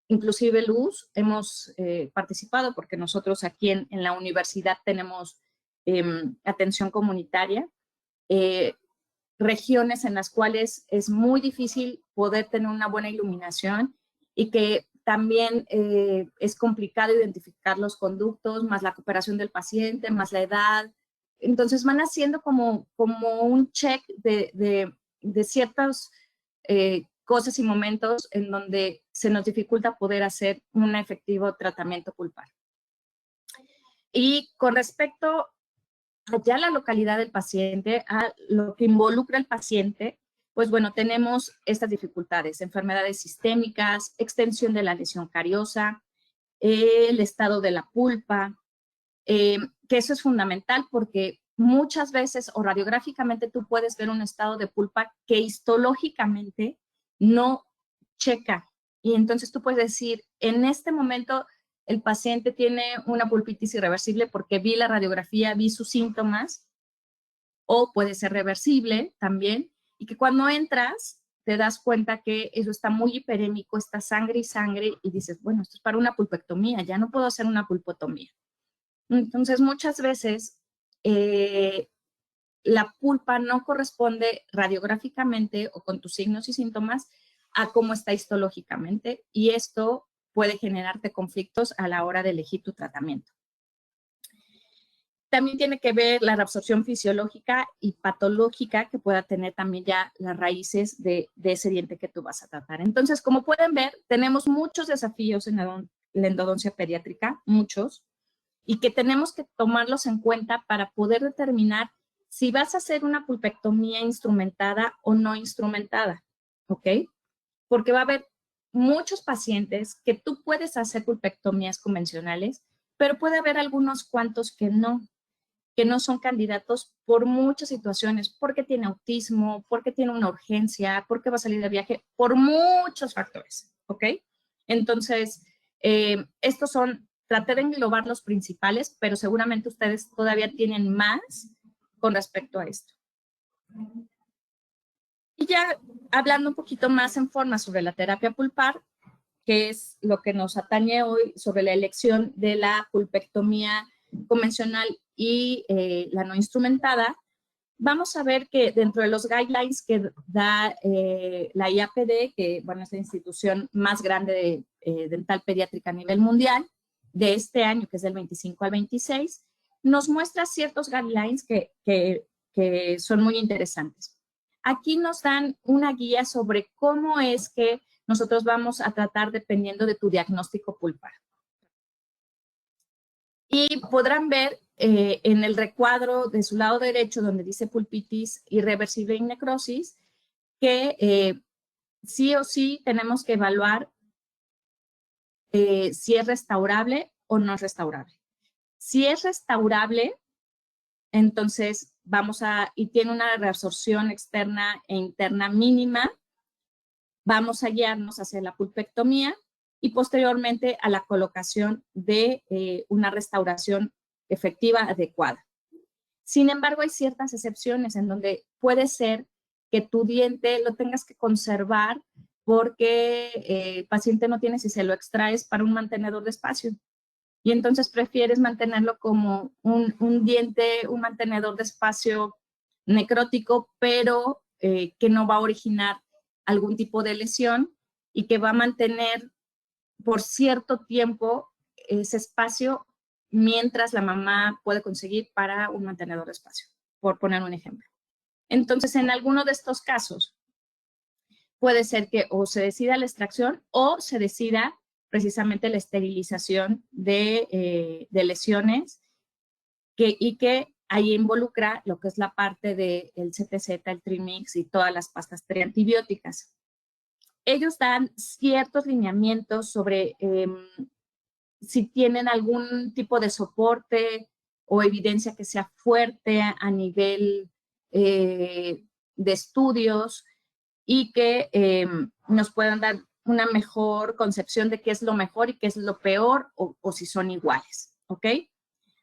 inclusive luz. Hemos participado porque nosotros aquí en la universidad tenemos atención comunitaria, regiones en las cuales es muy difícil poder tener una buena iluminación y que también es complicado identificar los conductos, más la cooperación del paciente, más la edad. Entonces van haciendo como un check de ciertas cosas y momentos en donde se nos dificulta poder hacer un efectivo tratamiento pulpar. Y con respecto ya la localidad del paciente, a lo que involucra al paciente, pues bueno, tenemos estas dificultades: enfermedades sistémicas, extensión de la lesión cariosa, el estado de la pulpa, que eso es fundamental porque muchas veces o radiográficamente tú puedes ver un estado de pulpa que histológicamente no checa. Y entonces tú puedes decir, en este momento el paciente tiene una pulpitis irreversible porque vi la radiografía, vi sus síntomas, o puede ser reversible también, y que cuando entras te das cuenta que eso está muy hiperémico, está sangre y sangre, y dices, bueno, esto es para una pulpectomía, ya no puedo hacer una pulpotomía. Entonces, muchas veces la pulpa no corresponde radiográficamente o con tus signos y síntomas a cómo está histológicamente, y esto puede generarte conflictos a la hora de elegir tu tratamiento. También tiene que ver la reabsorción fisiológica y patológica que pueda tener también ya las raíces de ese diente que tú vas a tratar. Entonces, como pueden ver, tenemos muchos desafíos en la endodoncia pediátrica, muchos, y que tenemos que tomarlos en cuenta para poder determinar si vas a hacer una pulpectomía instrumentada o no instrumentada, ¿ok? Porque va a haber muchos pacientes que tú puedes hacer pulpectomías convencionales, pero puede haber algunos cuantos que no son candidatos por muchas situaciones, porque tiene autismo, porque tiene una urgencia, porque va a salir de viaje, por muchos factores, ¿ok? Entonces, estos son, traté de englobar los principales, pero seguramente ustedes todavía tienen más con respecto a esto. Y ya hablando un poquito más en forma sobre la terapia pulpar, que es lo que nos atañe hoy, sobre la elección de la pulpectomía convencional y la no instrumentada, vamos a ver que dentro de los guidelines que da la IAPD, que bueno, es la institución más grande de dental pediátrica a nivel mundial, de este año, que es del 25 al 26, nos muestra ciertos guidelines que son muy interesantes. Aquí nos dan una guía sobre cómo es que nosotros vamos a tratar dependiendo de tu diagnóstico pulpar. Y podrán ver en el recuadro de su lado derecho, donde dice pulpitis irreversible y necrosis, que sí o sí tenemos que evaluar si es restaurable o no es restaurable. Si es restaurable, entonces y tiene una reabsorción externa e interna mínima, vamos a guiarnos hacia la pulpectomía y posteriormente a la colocación de una restauración efectiva adecuada. Sin embargo, hay ciertas excepciones en donde puede ser que tu diente lo tengas que conservar porque el paciente no tiene, si se lo extraes, para un mantenedor de espacio. Y entonces prefieres mantenerlo como un diente, un mantenedor de espacio necrótico, pero que no va a originar algún tipo de lesión y que va a mantener por cierto tiempo ese espacio mientras la mamá puede conseguir para un mantenedor de espacio, por poner un ejemplo. Entonces, en alguno de estos casos, puede ser que o se decida la extracción o se decida precisamente la esterilización de lesiones y que ahí involucra lo que es la parte del CTZ, el Trimix y todas las pastas preantibióticas. Ellos dan ciertos lineamientos sobre si tienen algún tipo de soporte o evidencia que sea fuerte a nivel de estudios y que nos puedan dar una mejor concepción de qué es lo mejor y qué es lo peor o si son iguales, ¿ok?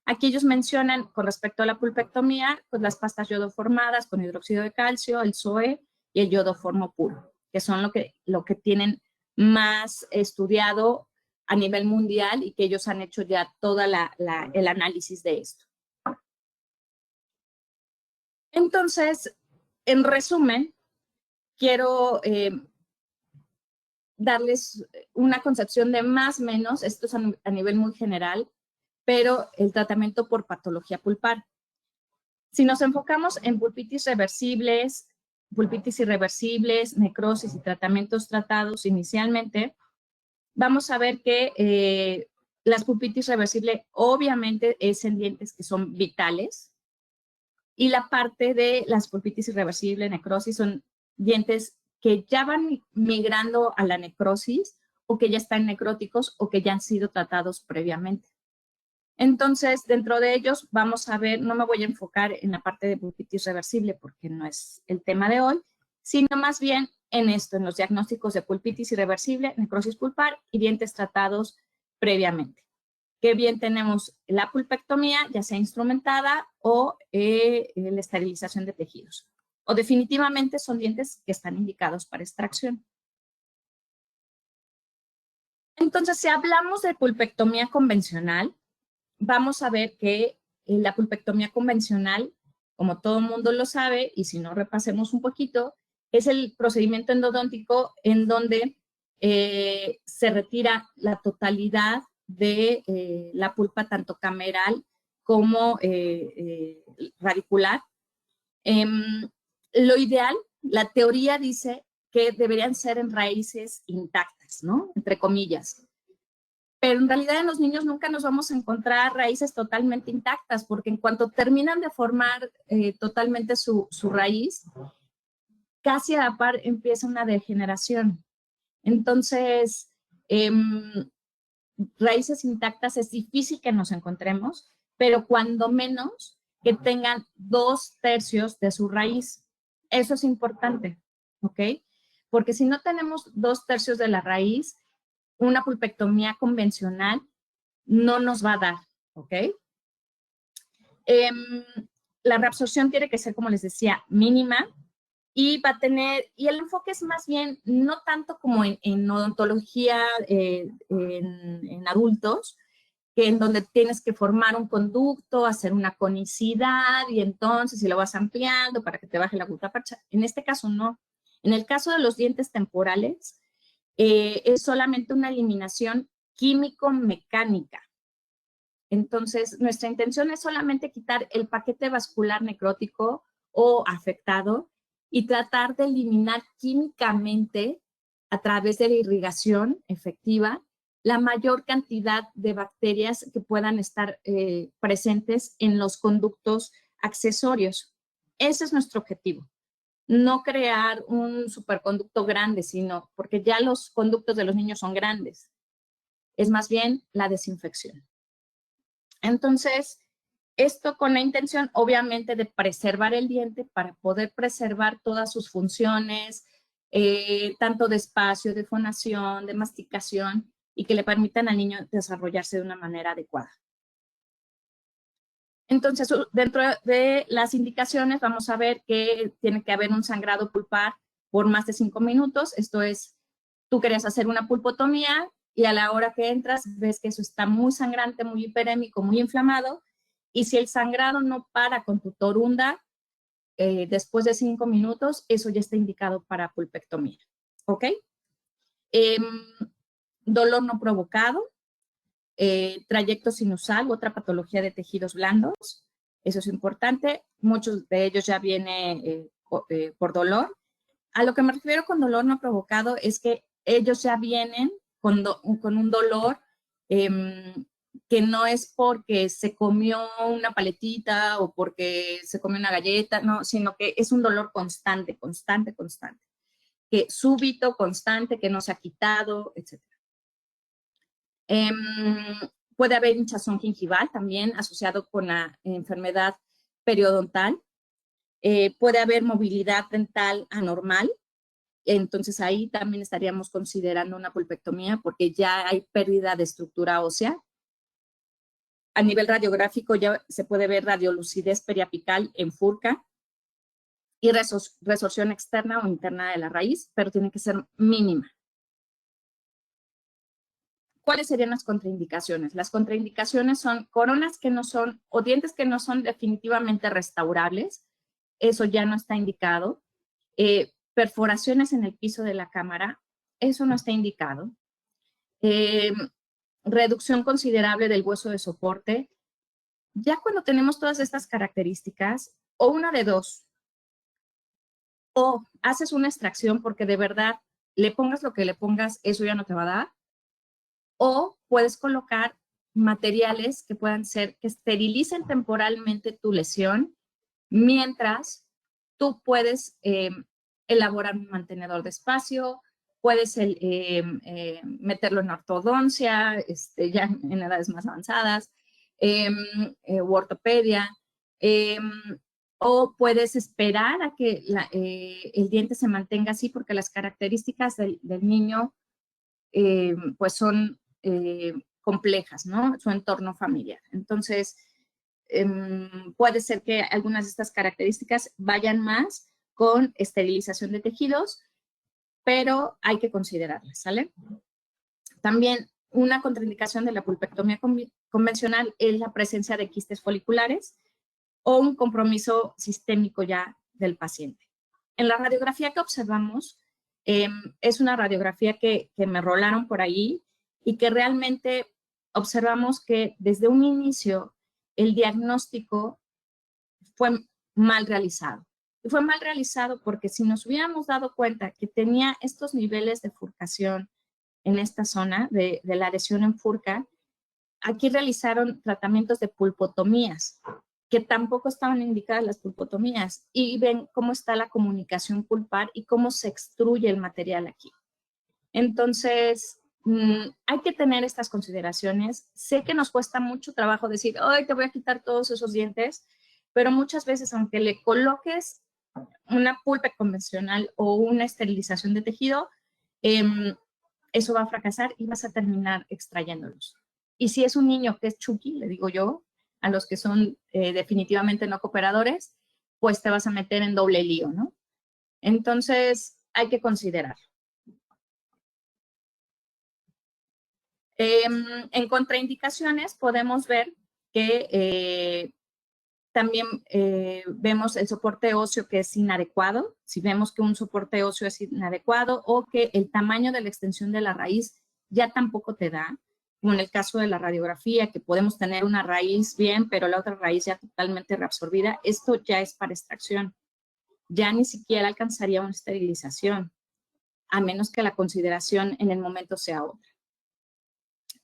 Aquí ellos mencionan con respecto a la pulpectomía, pues las pastas yodoformadas con hidróxido de calcio, el SOE y el yodoformo puro, que son lo que tienen más estudiado a nivel mundial y que ellos han hecho ya todo el análisis de esto. Entonces, en resumen, quiero darles una concepción de más o menos, esto es a nivel muy general, pero el tratamiento por patología pulpar. Si nos enfocamos en pulpitis irreversibles, necrosis y tratamientos tratados inicialmente, vamos a ver que las pulpitis reversibles obviamente es en dientes que son vitales y la parte de las pulpitis irreversibles, necrosis, son dientes que ya van migrando a la necrosis o que ya están necróticos o que ya han sido tratados previamente. Entonces, dentro de ellos vamos a ver, no me voy a enfocar en la parte de pulpitis reversible porque no es el tema de hoy, sino más bien en esto, en los diagnósticos de pulpitis irreversible, necrosis pulpar y dientes tratados previamente. Que bien tenemos la pulpectomía, ya sea instrumentada o la esterilización de tejidos. O definitivamente son dientes que están indicados para extracción. Entonces, si hablamos de pulpectomía convencional, vamos a ver que la pulpectomía convencional, como todo el mundo lo sabe, y si no repasemos un poquito, es el procedimiento endodóntico en donde se retira la totalidad de la pulpa, tanto cameral como radicular. Lo ideal, la teoría dice que deberían ser en raíces intactas, ¿no? Entre comillas. Pero en realidad en los niños nunca nos vamos a encontrar raíces totalmente intactas, porque en cuanto terminan de formar totalmente su raíz, casi a la par empieza una degeneración. Entonces, raíces intactas es difícil que nos encontremos, pero cuando menos que tengan 2/3 de su raíz. Eso es importante, ¿ok? Porque si no tenemos 2/3 de la raíz, una pulpectomía convencional no nos va a dar, ¿ok? La reabsorción tiene que ser, como les decía, mínima y va a tener, y el enfoque es más bien, no tanto como en odontología en adultos, que en donde tienes que formar un conducto, hacer una conicidad y entonces si lo vas ampliando para que te baje la gutapercha. En este caso no. En el caso de los dientes temporales, es solamente una eliminación químico-mecánica. Entonces, nuestra intención es solamente quitar el paquete vascular necrótico o afectado y tratar de eliminar químicamente, a través de la irrigación efectiva, la mayor cantidad de bacterias que puedan estar presentes en los conductos accesorios. Ese es nuestro objetivo. No crear un superconducto grande, sino porque ya los conductos de los niños son grandes. Es más bien la desinfección. Entonces, esto con la intención, obviamente, de preservar el diente para poder preservar todas sus funciones, tanto de espacio, de fonación, de masticación, y que le permitan al niño desarrollarse de una manera adecuada. Entonces, dentro de las indicaciones, vamos a ver que tiene que haber un sangrado pulpar por más de 5 minutos. Esto es, tú querías hacer una pulpotomía y a la hora que entras ves que eso está muy sangrante, muy hiperémico, muy inflamado. Y si el sangrado no para con tu torunda después de 5 minutos, eso ya está indicado para pulpectomía. ¿Ok? Dolor no provocado. Trayecto sinusal u otra patología de tejidos blandos, eso es importante, muchos de ellos ya vienen por dolor. A lo que me refiero con dolor no provocado es que ellos ya vienen con un dolor que no es porque se comió una paletita o porque se comió una galleta, no, sino que es un dolor constante, constante, constante, que súbito, constante, que no se ha quitado, etc. Puede haber hinchazón gingival también asociado con la enfermedad periodontal. Puede haber movilidad dental anormal. Entonces ahí también estaríamos considerando una pulpectomía porque ya hay pérdida de estructura ósea. A nivel radiográfico ya se puede ver radiolucidez periapical en furca y resorción externa o interna de la raíz, pero tiene que ser mínima. ¿Cuáles serían las contraindicaciones? Las contraindicaciones son coronas que no son, o dientes que no son definitivamente restaurables, eso ya no está indicado. Perforaciones en el piso de la cámara, eso no está indicado. Reducción considerable del hueso de soporte. Ya cuando tenemos todas estas características, o una de dos, o haces una extracción porque de verdad le pongas lo que le pongas, eso ya no te va a dar, o puedes colocar materiales que puedan ser, que esterilicen temporalmente tu lesión, mientras tú puedes elaborar un mantenedor de espacio, puedes meterlo en ortodoncia, ya en edades más avanzadas, u ortopedia, o puedes esperar a que el diente se mantenga así porque las características del niño pues son complejas, ¿no? Su entorno familiar. Entonces, puede ser que algunas de estas características vayan más con esterilización de tejidos, pero hay que considerarlas, ¿sale? También una contraindicación de la pulpectomía convencional es la presencia de quistes foliculares o un compromiso sistémico ya del paciente. En la radiografía que observamos, es una radiografía que me rolaron por ahí y que realmente observamos que desde un inicio el diagnóstico fue mal realizado. Y fue mal realizado porque si nos hubiéramos dado cuenta que tenía estos niveles de furcación en esta zona de la lesión en furca, aquí realizaron tratamientos de pulpotomías, que tampoco estaban indicadas las pulpotomías, y ven cómo está la comunicación pulpar y cómo se extruye el material aquí. Entonces, hay que tener estas consideraciones. Sé que nos cuesta mucho trabajo decir, ay, te voy a quitar todos esos dientes, pero muchas veces, aunque le coloques una pulpa convencional o una esterilización de tejido, eso va a fracasar y vas a terminar extrayéndolos. Y si es un niño que es chucky, le digo yo, a los que son definitivamente no cooperadores, pues te vas a meter en doble lío, ¿no? Entonces, hay que considerar. En contraindicaciones podemos ver que también vemos el soporte óseo que es inadecuado, si vemos que un soporte óseo es inadecuado o que el tamaño de la extensión de la raíz ya tampoco te da, como en el caso de la radiografía, que podemos tener una raíz bien, pero la otra raíz ya totalmente reabsorbida, esto ya es para extracción, ya ni siquiera alcanzaría una esterilización, a menos que la consideración en el momento sea otra.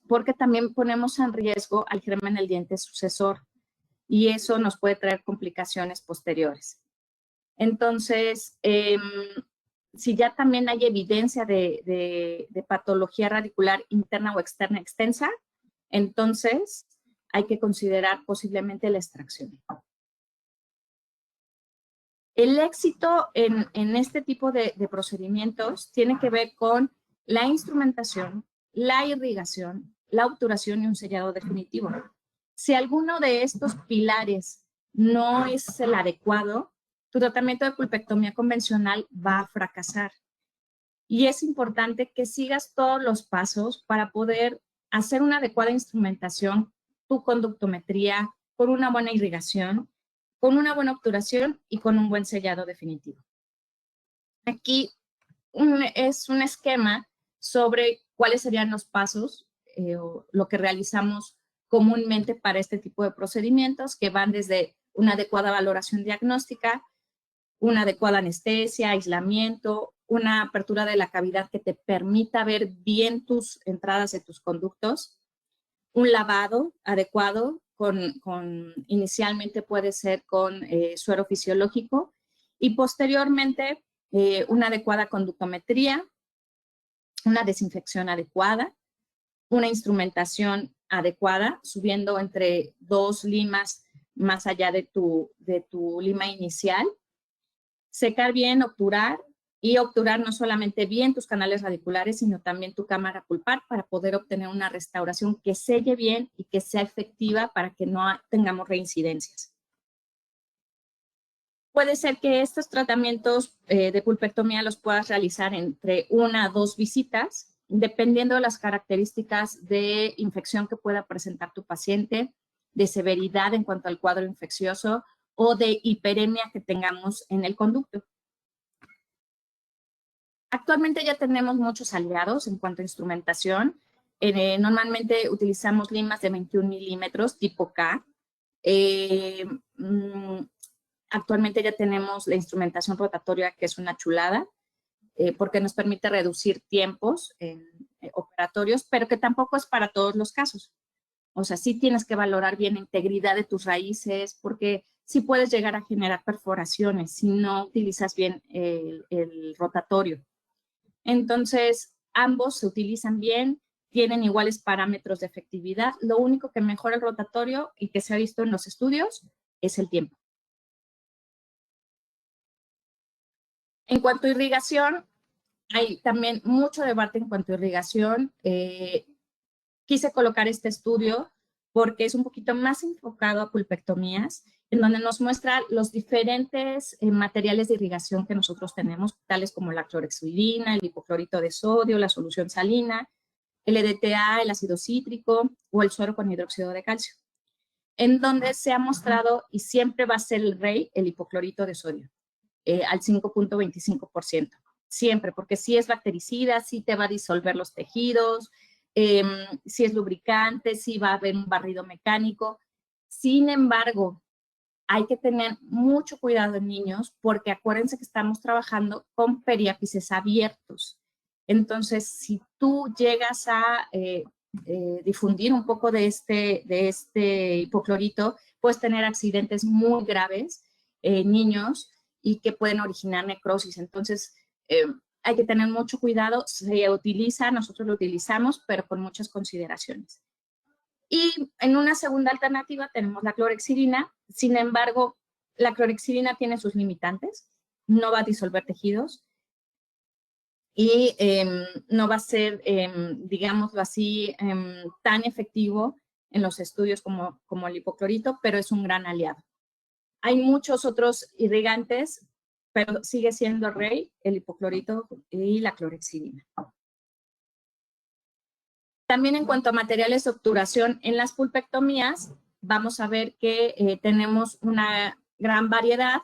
Porque también ponemos en riesgo al germen del diente sucesor, y eso nos puede traer complicaciones posteriores. Entonces, si ya también hay evidencia de patología radicular interna o externa extensa, entonces hay que considerar posiblemente la extracción. El éxito en este tipo de procedimientos tiene que ver con la instrumentación, la irrigación, la obturación y un sellado definitivo. Si alguno de estos pilares no es el adecuado, tu tratamiento de pulpectomía convencional va a fracasar. Y es importante que sigas todos los pasos para poder hacer una adecuada instrumentación, tu conductometría, con una buena irrigación, con una buena obturación y con un buen sellado definitivo. Aquí es un esquema sobre cuáles serían los pasos o lo que realizamos comúnmente para este tipo de procedimientos, que van desde una adecuada valoración diagnóstica, una adecuada anestesia, aislamiento, una apertura de la cavidad que te permita ver bien tus entradas de tus conductos, un lavado adecuado, inicialmente puede ser con suero fisiológico y posteriormente una adecuada conductometría, una desinfección adecuada, una instrumentación adecuada, subiendo entre 2 limas más allá de tu lima inicial, secar bien, obturar, y obturar no solamente bien tus canales radiculares, sino también tu cámara pulpar para poder obtener una restauración que selle bien y que sea efectiva para que no tengamos reincidencias. Puede ser que estos tratamientos de pulpectomía los puedas realizar entre 1 a 2 visitas, dependiendo de las características de infección que pueda presentar tu paciente, de severidad en cuanto al cuadro infeccioso o de hiperemia que tengamos en el conducto. Actualmente ya tenemos muchos aliados en cuanto a instrumentación. Normalmente utilizamos limas de 21 milímetros tipo K. Actualmente ya tenemos la instrumentación rotatoria, que es una chulada, porque nos permite reducir tiempos operatorios, pero que tampoco es para todos los casos. O sea, sí tienes que valorar bien la integridad de tus raíces, porque sí puedes llegar a generar perforaciones si no utilizas bien el rotatorio. Entonces, ambos se utilizan bien, tienen iguales parámetros de efectividad. Lo único que mejora el rotatorio y que se ha visto en los estudios es el tiempo. En cuanto a irrigación, hay también mucho debate en cuanto a irrigación. Quise colocar este estudio porque es un poquito más enfocado a pulpectomías, en donde nos muestra los diferentes materiales de irrigación que nosotros tenemos, tales como la clorhexidina, el hipoclorito de sodio, la solución salina, el EDTA, el ácido cítrico o el suero con hidróxido de calcio, en donde se ha mostrado, y siempre va a ser el rey, el hipoclorito de sodio, al 5.25%. Siempre, porque si es bactericida, sí te va a disolver los tejidos, si es lubricante, sí va a haber un barrido mecánico. Sin embargo, hay que tener mucho cuidado en niños, porque acuérdense que estamos trabajando con periápices abiertos. Entonces, si tú llegas a difundir un poco de este hipoclorito, puedes tener accidentes muy graves en niños y que pueden originar necrosis. Entonces, hay que tener mucho cuidado. Se utiliza, nosotros lo utilizamos, pero con muchas consideraciones. Y en una segunda alternativa tenemos la clorhexidina. Sin embargo, la clorhexidina tiene sus limitantes, no va a disolver tejidos y no va a ser, digámoslo así, tan efectivo en los estudios como el hipoclorito, pero es un gran aliado. Hay muchos otros irrigantes, pero sigue siendo el rey el hipoclorito y la clorhexidina. También en cuanto a materiales de obturación en las pulpectomías, vamos a ver que tenemos una gran variedad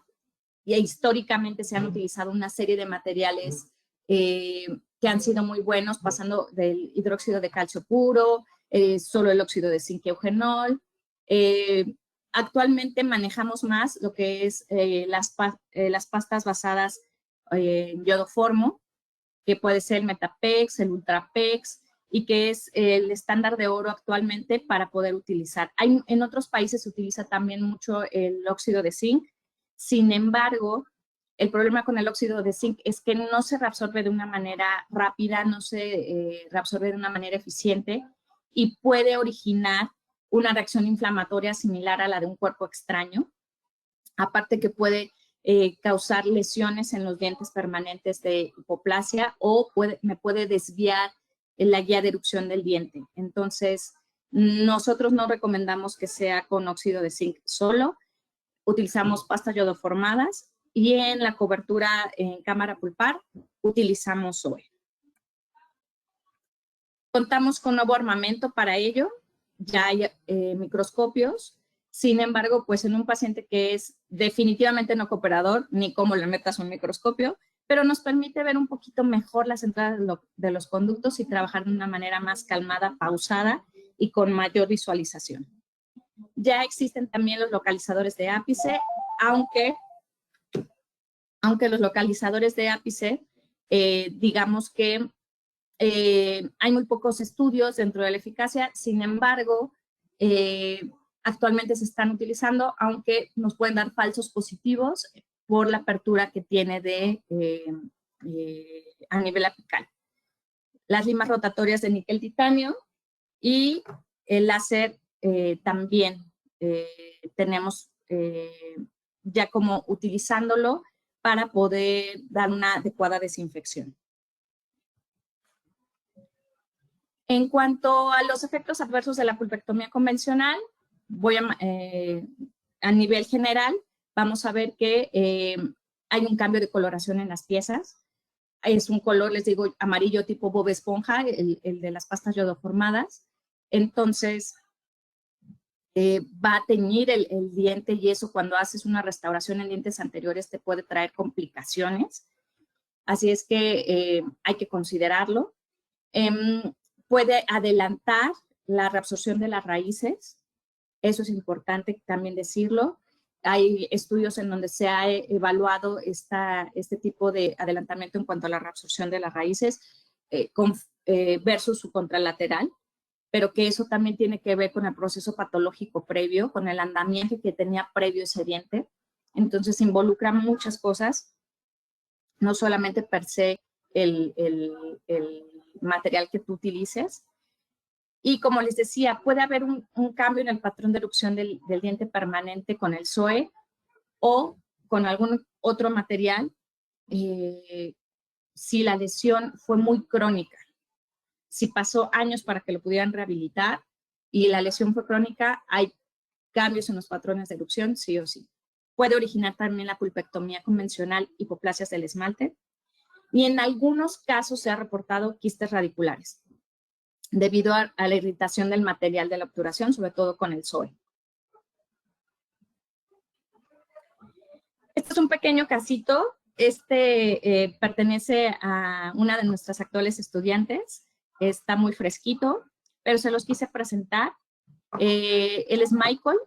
y históricamente se han utilizado una serie de materiales que han sido muy buenos, pasando del hidróxido de calcio puro, solo el óxido de zinc y eugenol. Actualmente manejamos más lo que es las pastas basadas en iodoformo, que puede ser el Metapex, el Ultrapex, y que es el estándar de oro actualmente para poder utilizar. En otros países se utiliza también mucho el óxido de zinc. Sin embargo, el problema con el óxido de zinc es que no se reabsorbe de una manera rápida, no se reabsorbe de una manera eficiente y puede originar una reacción inflamatoria similar a la de un cuerpo extraño. Aparte que puede causar lesiones en los dientes permanentes de hipoplasia o me puede desviar en la guía de erupción del diente. Entonces, nosotros no recomendamos que sea con óxido de zinc solo. Utilizamos pastas iodoformadas y en la cobertura en cámara pulpar utilizamos SOE. Contamos con nuevo armamento para ello. Ya hay microscopios. Sin embargo, pues en un paciente que es definitivamente no cooperador, ni cómo le metas un microscopio, pero nos permite ver un poquito mejor las entradas de los conductos y trabajar de una manera más calmada, pausada y con mayor visualización. Ya existen también los localizadores de ápice, aunque los localizadores de ápice, digamos que hay muy pocos estudios dentro de la eficacia, sin embargo, actualmente se están utilizando, aunque nos pueden dar falsos positivos por la apertura que tiene a nivel apical. Las limas rotatorias de níquel titanio y el láser también tenemos ya como utilizándolo para poder dar una adecuada desinfección. En cuanto a los efectos adversos de la pulpectomía convencional, a nivel general, vamos a ver que hay un cambio de coloración en las piezas. Es un color, les digo, amarillo tipo Bob Esponja, el de las pastas yodoformadas. Entonces, va a teñir el diente y eso cuando haces una restauración en dientes anteriores te puede traer complicaciones. Así es que hay que considerarlo. Puede adelantar la reabsorción de las raíces. Eso es importante también decirlo. Hay estudios en donde se ha evaluado este tipo de adelantamiento en cuanto a la reabsorción de las raíces versus su contralateral, pero que eso también tiene que ver con el proceso patológico previo, con el andamiaje que tenía previo ese diente. Entonces involucra muchas cosas, no solamente per se el material que tú utilices. Y como les decía, puede haber un cambio en el patrón de erupción del diente permanente con el SOE o con algún otro material si la lesión fue muy crónica. Si pasó años para que lo pudieran rehabilitar y la lesión fue crónica, hay cambios en los patrones de erupción, sí o sí. Puede originar también la pulpectomía convencional, hipoplasias del esmalte, y en algunos casos se ha reportado quistes radiculares debido a la irritación del material de la obturación, sobre todo con el SOE. Este es un pequeño casito. Pertenece a una de nuestras actuales estudiantes. Está muy fresquito, pero se los quise presentar. Él es Michael.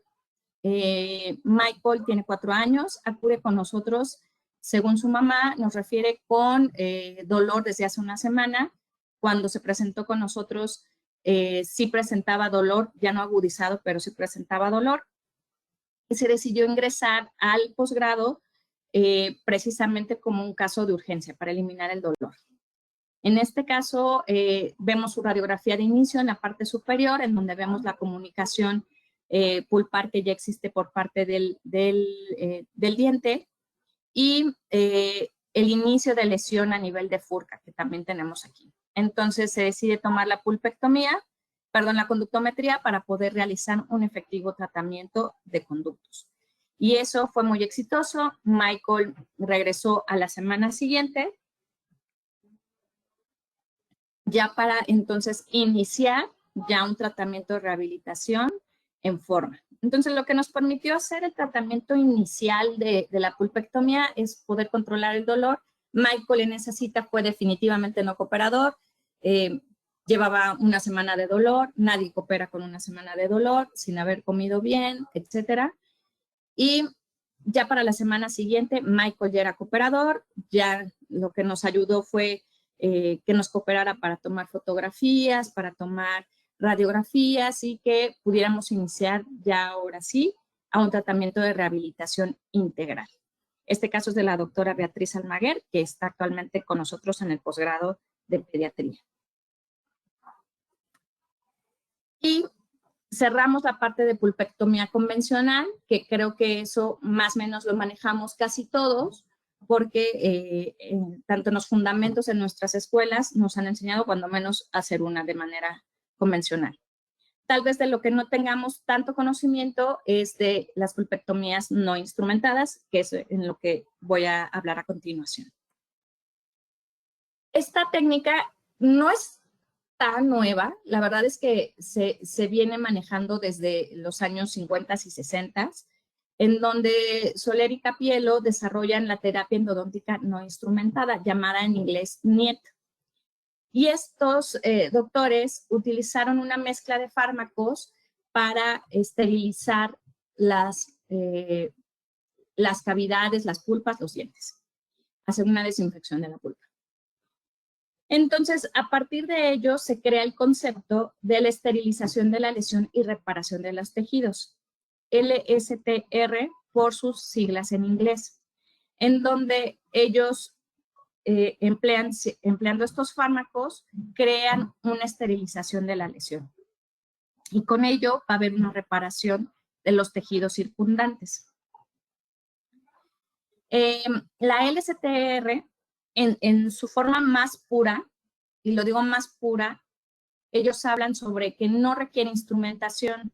Michael tiene 4 años, acude con nosotros, según su mamá, nos refiere con dolor desde hace una semana. Cuando se presentó con nosotros, sí presentaba dolor, ya no agudizado, pero sí presentaba dolor. Y se decidió ingresar al posgrado precisamente como un caso de urgencia para eliminar el dolor. En este caso, vemos su radiografía de inicio en la parte superior, en donde vemos la comunicación pulpar que ya existe por parte del diente y el inicio de lesión a nivel de furca, que también tenemos aquí. Entonces, se decide tomar la conductometría para poder realizar un efectivo tratamiento de conductos. Y eso fue muy exitoso. Michael regresó a la semana siguiente, ya para entonces iniciar ya un tratamiento de rehabilitación en forma. Entonces, lo que nos permitió hacer el tratamiento inicial de la pulpectomía es poder controlar el dolor. Michael en esa cita fue definitivamente no cooperador, llevaba una semana de dolor, nadie coopera con una semana de dolor, sin haber comido bien, etcétera. Y ya para la semana siguiente, Michael ya era cooperador, ya lo que nos ayudó fue que nos cooperara para tomar fotografías, para tomar radiografías y que pudiéramos iniciar ya ahora sí a un tratamiento de rehabilitación integral. Este caso es de la doctora Beatriz Almaguer, que está actualmente con nosotros en el posgrado de pediatría. Y cerramos la parte de pulpectomía convencional, que creo que eso más o menos lo manejamos casi todos, porque tanto en los fundamentos en nuestras escuelas nos han enseñado cuando menos a hacer una de manera convencional. Tal vez de lo que no tengamos tanto conocimiento es de las pulpectomías no instrumentadas, que es en lo que voy a hablar a continuación. Esta técnica no es tan nueva, la verdad es que se viene manejando desde los años 50 y 60, en donde Soler y Capiello desarrollan la terapia endodóntica no instrumentada, llamada en inglés NIET. Y estos doctores utilizaron una mezcla de fármacos para esterilizar las cavidades, las pulpas, los dientes, hacer una desinfección de la pulpa. Entonces, a partir de ello, se crea el concepto de la esterilización de la lesión y reparación de los tejidos, LSTR por sus siglas en inglés, en donde ellos empleando estos fármacos, crean una esterilización de la lesión. Y con ello va a haber una reparación de los tejidos circundantes. La LSTR, en su forma más pura, y lo digo más pura, ellos hablan sobre que no requiere instrumentación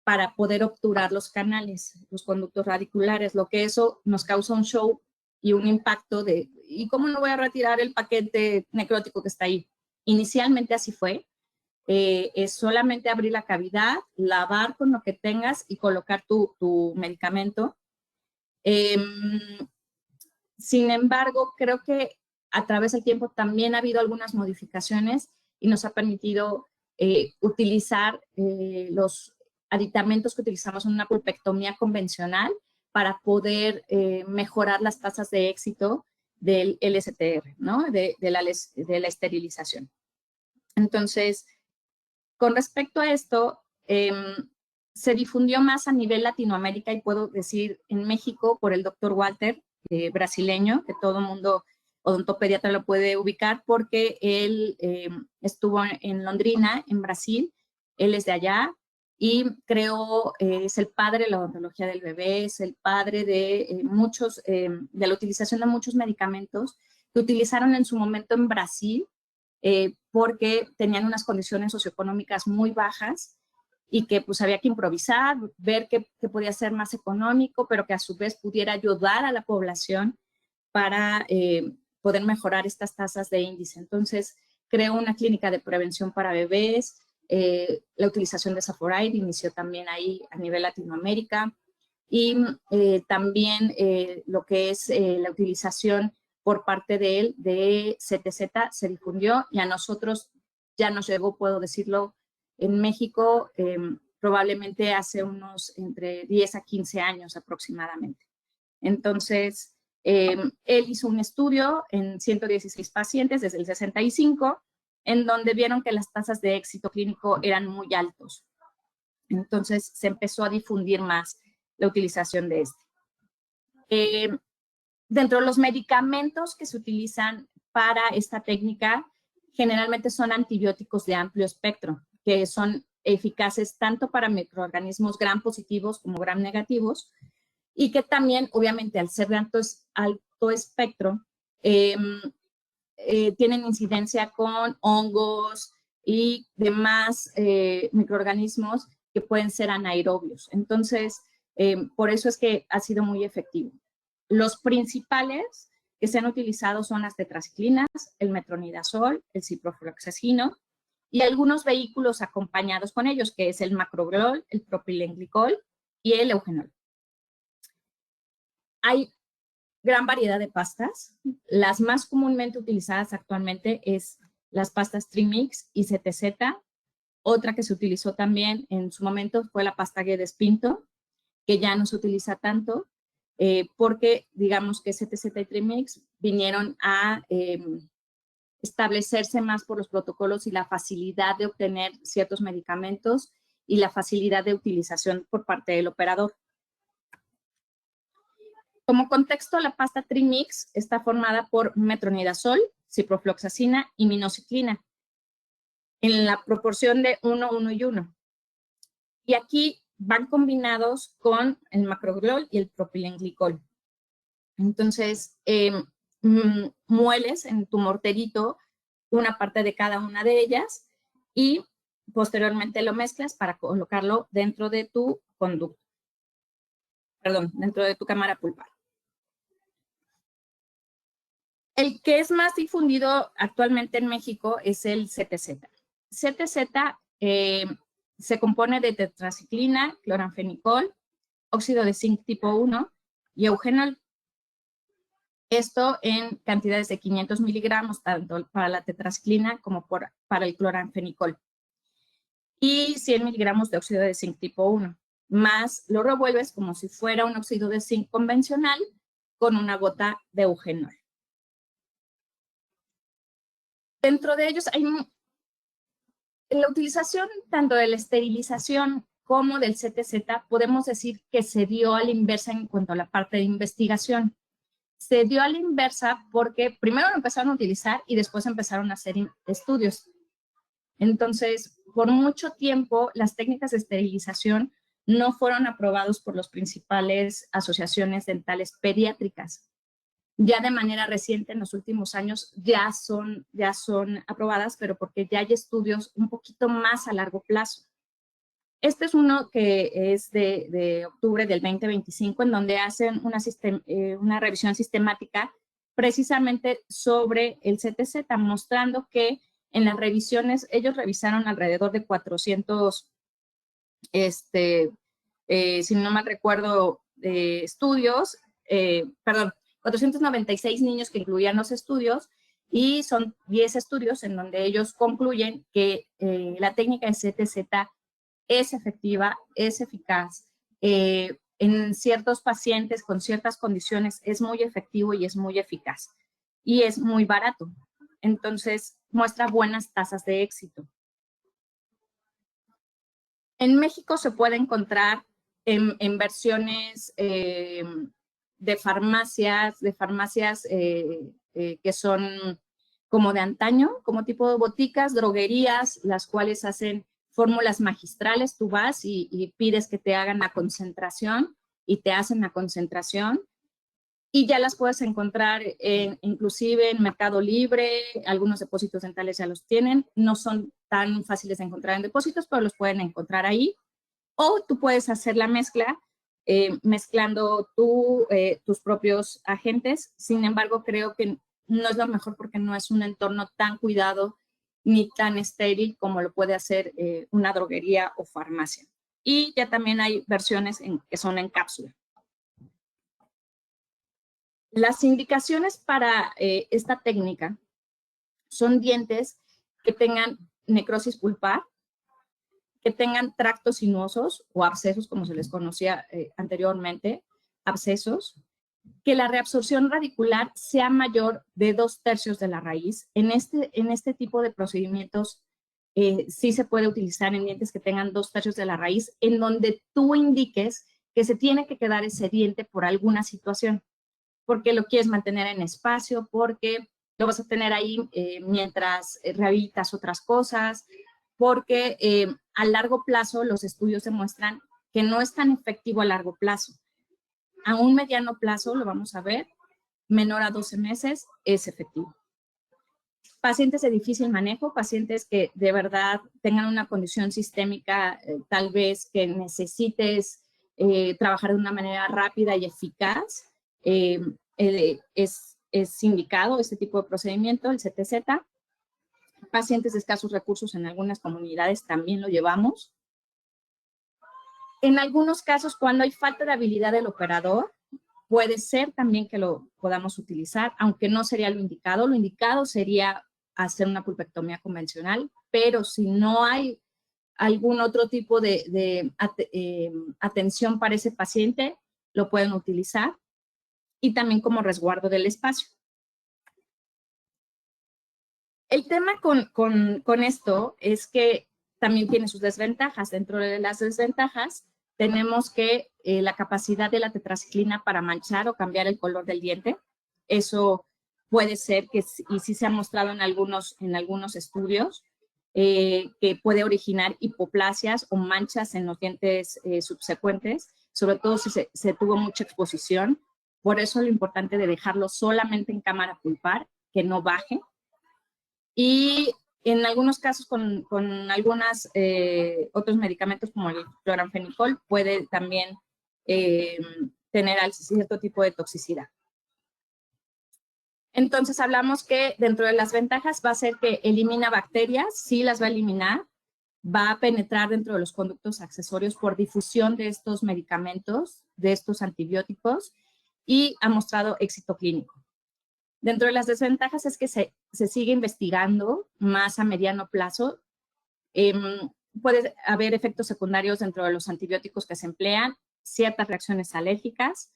para poder obturar los canales, los conductos radiculares, lo que eso nos causa un show y un impacto de, ¿y cómo no voy a retirar el paquete necrótico que está ahí? Inicialmente así fue, es solamente abrir la cavidad, lavar con lo que tengas y colocar tu medicamento. Sin embargo, creo que a través del tiempo también ha habido algunas modificaciones y nos ha permitido utilizar los aditamentos que utilizamos en una pulpectomía convencional para poder mejorar las tasas de éxito del LSTR, ¿no? de la esterilización. Entonces, con respecto a esto, se difundió más a nivel Latinoamérica y puedo decir en México por el doctor Walter, brasileño, que todo mundo odontopediatra lo puede ubicar porque él estuvo en Londrina, en Brasil, él es de allá y creó, es el padre de la odontología del bebé, es el padre de de la utilización de muchos medicamentos que utilizaron en su momento en Brasil porque tenían unas condiciones socioeconómicas muy bajas y que pues había que improvisar, ver qué podía ser más económico, pero que a su vez pudiera ayudar a la población para poder mejorar estas tasas de índice. Entonces, creó una clínica de prevención para bebés, la utilización de Saforide inició también ahí a nivel Latinoamérica y también lo que es la utilización por parte de él de CTZ se difundió y a nosotros ya nos llegó, puedo decirlo, en México probablemente hace unos entre 10 a 15 años aproximadamente. Entonces, él hizo un estudio en 116 pacientes desde el 65, en donde vieron que las tasas de éxito clínico eran muy altos. Entonces, se empezó a difundir más la utilización de este. Dentro de los medicamentos que se utilizan para esta técnica, generalmente son antibióticos de amplio espectro, que son eficaces tanto para microorganismos gram positivos como gram negativos, y que también, obviamente, al ser de alto espectro, tienen incidencia con hongos y demás microorganismos que pueden ser anaerobios. Entonces, por eso es que ha sido muy efectivo. Los principales que se han utilizado son las tetraciclinas, el metronidazol, el ciprofloxacino y algunos vehículos acompañados con ellos, que es el macrogrol, el propilenglicol y el eugenol. Hay gran variedad de pastas. Las más comúnmente utilizadas actualmente es las pastas Trimix y CTZ. Otra que se utilizó también en su momento fue la pasta Guedes Pinto, que ya no se utiliza tanto, porque digamos que CTZ y Trimix vinieron a establecerse más por los protocolos y la facilidad de obtener ciertos medicamentos y la facilidad de utilización por parte del operador. Como contexto, la pasta Trimix está formada por metronidazol, ciprofloxacina y minoxidilina en la proporción de 1, 1 y 1. Y aquí van combinados con el macrogrol y el propilenglicol. Entonces, mueles en tu morterito una parte de cada una de ellas y posteriormente lo mezclas para colocarlo dentro de tu conducto. Perdón, dentro de tu cámara pulpar. El que es más difundido actualmente en México es el CTZ. CTZ se compone de tetraciclina, cloranfenicol, óxido de zinc tipo 1 y eugenol. Esto en cantidades de 500 miligramos, tanto para la tetraciclina como para el cloranfenicol. Y 100 miligramos de óxido de zinc tipo 1. Más lo revuelves como si fuera un óxido de zinc convencional con una gota de eugenol. Dentro de ellos hay la utilización tanto de la esterilización como del CTZ, podemos decir que se dio a la inversa en cuanto a la parte de investigación. Se dio a la inversa porque primero lo empezaron a utilizar y después empezaron a hacer estudios. Entonces, por mucho tiempo, las técnicas de esterilización no fueron aprobados por las principales asociaciones dentales pediátricas. Ya de manera reciente, en los últimos años, ya son aprobadas, pero porque ya hay estudios un poquito más a largo plazo. Este es uno que es de octubre del 2025, en donde hacen una revisión sistemática precisamente sobre el CTZ, mostrando que en las revisiones, ellos revisaron alrededor de 400, si no mal recuerdo, estudios, 496 niños que incluían los estudios, y son 10 estudios en donde ellos concluyen que la técnica de CTZ es efectiva, es eficaz. En ciertos pacientes con ciertas condiciones es muy efectivo y es muy eficaz. Y es muy barato. Entonces, muestra buenas tasas de éxito. En México se puede encontrar en versiones de farmacias que son como de antaño, como tipo de boticas, droguerías, las cuales hacen fórmulas magistrales. Tú vas y pides que te hagan la concentración y te hacen la concentración. Y ya las puedes encontrar inclusive en Mercado Libre, algunos depósitos dentales ya los tienen, no son tan fáciles de encontrar en depósitos, pero los pueden encontrar ahí. O tú puedes hacer la mezcla, mezclando tus propios agentes. Sin embargo, creo que no es lo mejor porque no es un entorno tan cuidado ni tan estéril como lo puede hacer una droguería o farmacia. Y ya también hay versiones que son en cápsula. Las indicaciones para esta técnica son dientes que tengan necrosis pulpar, que tengan tractos sinuosos o abscesos, como se les conocía anteriormente, abscesos, que la reabsorción radicular sea mayor de 2/3 de la raíz. En este tipo de procedimientos sí se puede utilizar en dientes que tengan 2/3 de la raíz, en donde tú indiques que se tiene que quedar ese diente por alguna situación, porque lo quieres mantener en espacio, porque lo vas a tener ahí mientras rehabilitas otras cosas, porque a largo plazo los estudios demuestran que no es tan efectivo a largo plazo. A un mediano plazo, lo vamos a ver, menor a 12 meses, es efectivo. Pacientes de difícil manejo, pacientes que de verdad tengan una condición sistémica, tal vez que necesites trabajar de una manera rápida y eficaz, es indicado este tipo de procedimiento, el CTZ. Pacientes de escasos recursos en algunas comunidades también lo llevamos. En algunos casos, cuando hay falta de habilidad del operador, puede ser también que lo podamos utilizar, aunque no sería lo indicado. Lo indicado sería hacer una pulpectomía convencional, pero si no hay algún otro tipo de atención para ese paciente, lo pueden utilizar, y también como resguardo del espacio. El tema con esto es que también tiene sus desventajas. Dentro de las desventajas tenemos que la capacidad de la tetraciclina para manchar o cambiar el color del diente. Eso puede ser que, y sí se ha mostrado en algunos estudios, que puede originar hipoplasias o manchas en los dientes subsecuentes, sobre todo si se tuvo mucha exposición. Por eso lo importante de dejarlo solamente en cámara pulpar, que no baje. Y en algunos casos con algunos otros medicamentos como el cloranfenicol puede también tener cierto tipo de toxicidad. Entonces hablamos que dentro de las ventajas va a ser que elimina bacterias, sí las va a eliminar, va a penetrar dentro de los conductos accesorios por difusión de estos medicamentos, de estos antibióticos, y ha mostrado éxito clínico. Dentro de las desventajas es que se sigue investigando más a mediano plazo. Puede haber efectos secundarios dentro de los antibióticos que se emplean, ciertas reacciones alérgicas,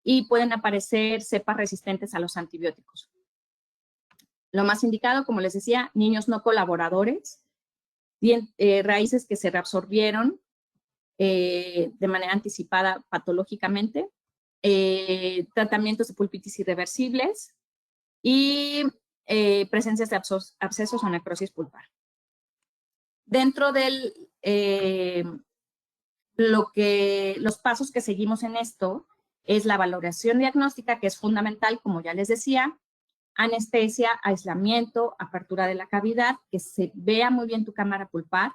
y pueden aparecer cepas resistentes a los antibióticos. Lo más indicado, como les decía, niños no colaboradores, raíces que se reabsorbieron de manera anticipada patológicamente, tratamientos de pulpitis irreversibles y presencias de abscesos o necrosis pulpar. Dentro del los pasos que seguimos en esto es la valoración diagnóstica, que es fundamental, como ya les decía, anestesia, aislamiento, apertura de la cavidad, que se vea muy bien tu cámara pulpar,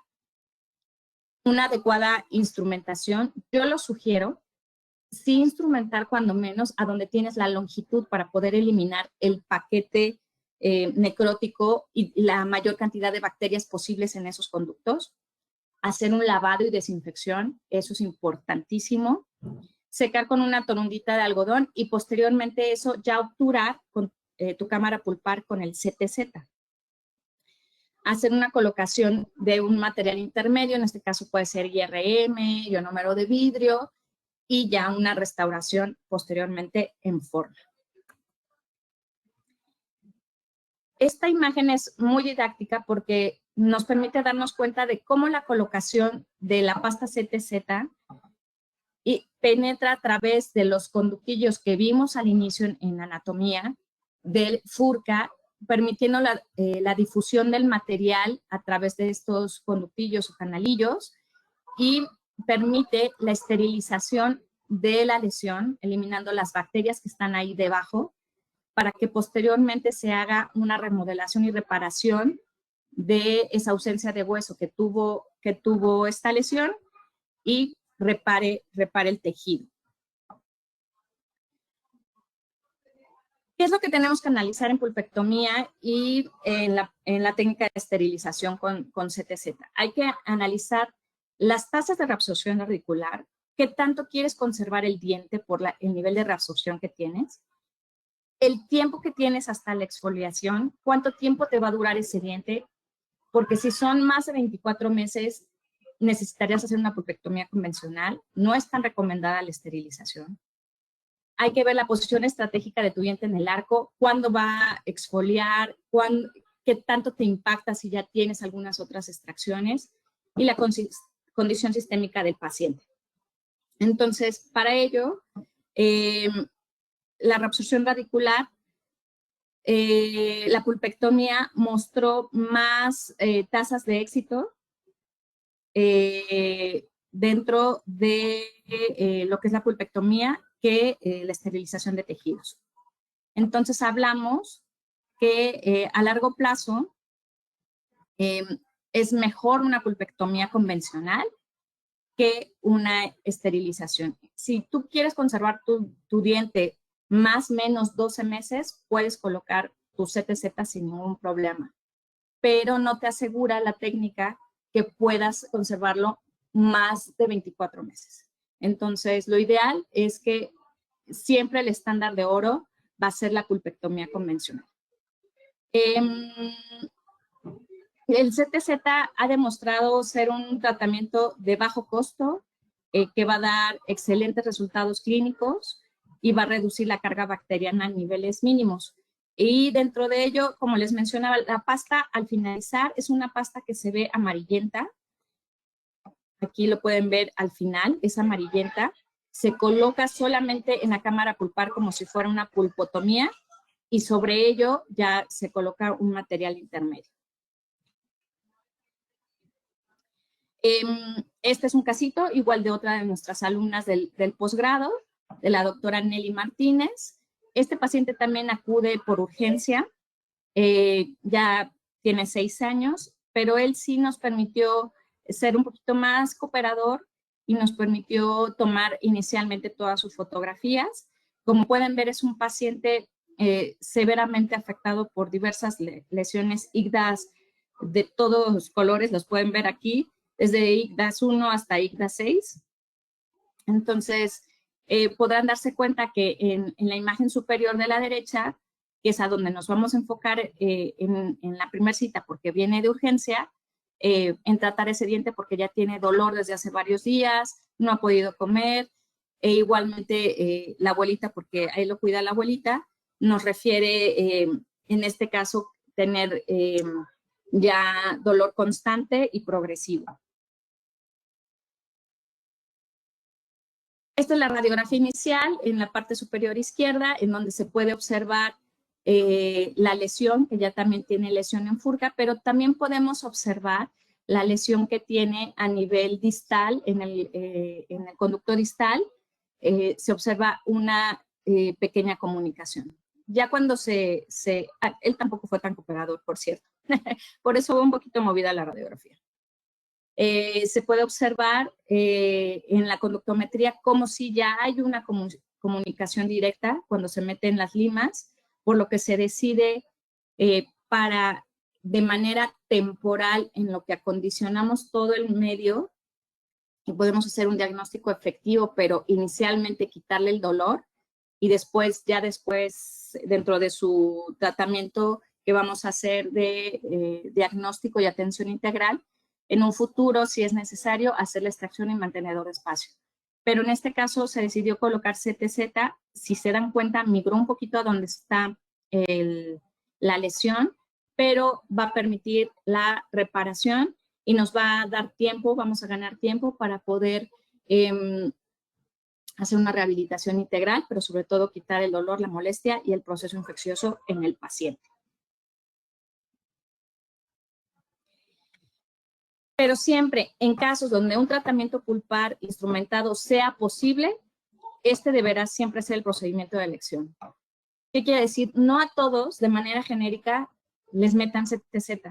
una adecuada instrumentación. Yo lo sugiero, sí instrumentar cuando menos a donde tienes la longitud para poder eliminar el paquete necrótico y la mayor cantidad de bacterias posibles en esos conductos. Hacer un lavado y desinfección, eso es importantísimo. Secar con una torundita de algodón y posteriormente eso ya obturar con tu cámara pulpar con el CTZ. Hacer una colocación de un material intermedio, en este caso puede ser IRM, ionómero de vidrio, y ya una restauración posteriormente en forma. Esta imagen es muy didáctica porque nos permite darnos cuenta de cómo la colocación de la pasta CTZ y penetra a través de los conductillos que vimos al inicio en anatomía del furca, permitiendo la difusión del material a través de estos conductillos o canalillos y permite la esterilización de la lesión, eliminando las bacterias que están ahí debajo, para que posteriormente se haga una remodelación y reparación de esa ausencia de hueso que tuvo esta lesión y repare el tejido. ¿Qué es lo que tenemos que analizar en pulpectomía y en la técnica de esterilización con CTZ? Hay que analizar las tasas de reabsorción radicular, qué tanto quieres conservar el diente por el nivel de reabsorción que tienes, el tiempo que tienes hasta la exfoliación, cuánto tiempo te va a durar ese diente, porque si son más de 24 meses, necesitarías hacer una pulpectomía convencional, no es tan recomendada la esterilización. Hay que ver la posición estratégica de tu diente en el arco, cuándo va a exfoliar, qué tanto te impacta si ya tienes algunas otras extracciones y la condición sistémica del paciente. Entonces, para ello, la reabsorción radicular, la pulpectomía mostró más tasas de éxito dentro de lo que es la pulpectomía que la esterilización de tejidos. Entonces hablamos que a largo plazo es mejor una pulpectomía convencional que una esterilización. Si tú quieres conservar tu diente más o menos 12 meses, puedes colocar tu CTZ sin ningún problema, pero no te asegura la técnica que puedas conservarlo más de 24 meses. Entonces, lo ideal es que siempre el estándar de oro va a ser la pulpectomía convencional. El CTZ ha demostrado ser un tratamiento de bajo costo que va a dar excelentes resultados clínicos y va a reducir la carga bacteriana a niveles mínimos. Y dentro de ello, como les mencionaba, la pasta al finalizar es una pasta que se ve amarillenta. Aquí lo pueden ver al final, es amarillenta. Se coloca solamente en la cámara pulpar como si fuera una pulpotomía y sobre ello ya se coloca un material intermedio. Este es un casito igual de otra de nuestras alumnas del posgrado, de la doctora Nelly Martínez. Este paciente también acude por urgencia, ya tiene 6 años, pero él sí nos permitió ser un poquito más cooperador y nos permitió tomar inicialmente todas sus fotografías. Como pueden ver, es un paciente severamente afectado por diversas lesiones IGDAS de todos los colores, los pueden ver aquí, desde IGDAS 1 hasta IGDAS 6. Entonces, podrán darse cuenta que en la imagen superior de la derecha, que es a donde nos vamos a enfocar en la primera cita porque viene de urgencia, en tratar ese diente porque ya tiene dolor desde hace varios días, no ha podido comer, e igualmente la abuelita, porque ahí lo cuida la abuelita, nos refiere, en este caso, tener ya dolor constante y progresivo. Esta es la radiografía inicial en la parte superior izquierda, en donde se puede observar la lesión, que ya también tiene lesión en furca, pero también podemos observar la lesión que tiene a nivel distal, en el conducto distal, se observa una pequeña comunicación. Ya cuando él tampoco fue tan cooperador, por cierto, por eso fue un poquito movida la radiografía. Se puede observar en la conductometría como si ya hay una comunicación directa cuando se meten las limas, por lo que se decide de manera temporal, en lo que acondicionamos todo el medio, y podemos hacer un diagnóstico efectivo, pero inicialmente quitarle el dolor, y después, dentro de su tratamiento que vamos a hacer de diagnóstico y atención integral, en un futuro, si es necesario, hacer la extracción y mantenedor de espacio. Pero en este caso se decidió colocar CTZ. Si se dan cuenta, migró un poquito a donde está la lesión, pero va a permitir la reparación y nos va a dar tiempo, vamos a ganar tiempo para poder hacer una rehabilitación integral, pero sobre todo quitar el dolor, la molestia y el proceso infeccioso en el paciente. Pero siempre en casos donde un tratamiento pulpar instrumentado sea posible, este deberá siempre ser el procedimiento de elección. ¿Qué quiere decir? No a todos, de manera genérica, les metan CTZ,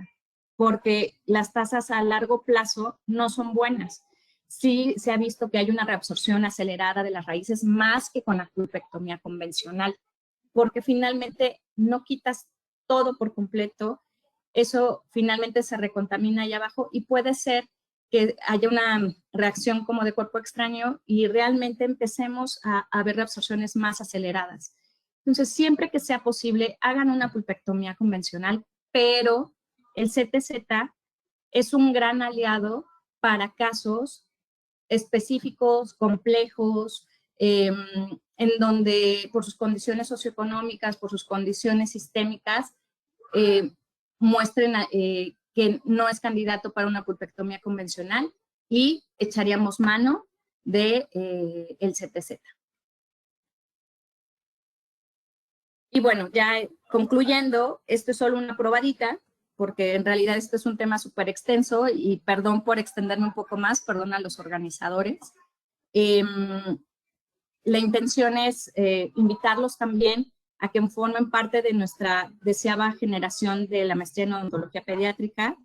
porque las tasas a largo plazo no son buenas. Sí se ha visto que hay una reabsorción acelerada de las raíces más que con la pulpectomía convencional, porque finalmente no quitas todo por completo. Eso finalmente se recontamina allá abajo y puede ser que haya una reacción como de cuerpo extraño y realmente empecemos a ver reabsorciones más aceleradas. Entonces, siempre que sea posible, hagan una pulpectomía convencional, pero el CTZ es un gran aliado para casos específicos, complejos, en donde por sus condiciones socioeconómicas, por sus condiciones sistémicas, muestren que no es candidato para una pulpectomía convencional y echaríamos mano del CTZ. Y bueno, ya concluyendo, esto es solo una probadita, porque en realidad este es un tema súper extenso y perdón por extenderme un poco más, perdón a los organizadores. La intención es invitarlos también a que formen parte de nuestra deseada generación de la maestría en odontología pediátrica.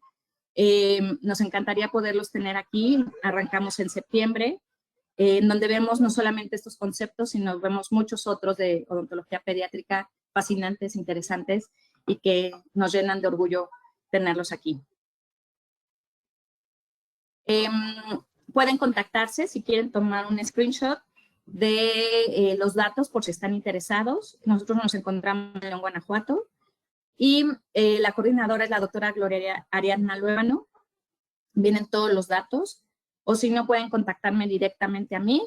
Nos encantaría poderlos tener aquí. Arrancamos en septiembre, en donde vemos no solamente estos conceptos, sino vemos muchos otros de odontología pediátrica fascinantes, interesantes y que nos llenan de orgullo tenerlos aquí. Pueden contactarse si quieren tomar un screenshot de los datos por si están interesados. Nosotros nos encontramos en León, Guanajuato, y la coordinadora es la doctora Gloria Ariadna Luébano. Vienen todos los datos, o si no, pueden contactarme directamente a mí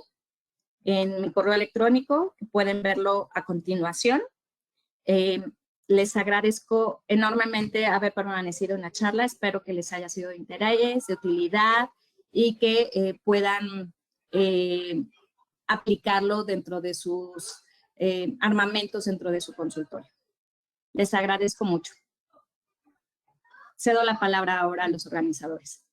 en mi correo electrónico, que pueden verlo a continuación. Les agradezco enormemente haber permanecido en la charla. Espero que les haya sido de interés, de utilidad y que puedan aplicarlo dentro de sus armamentos, dentro de su consultorio. Les agradezco mucho. Cedo la palabra ahora a los organizadores.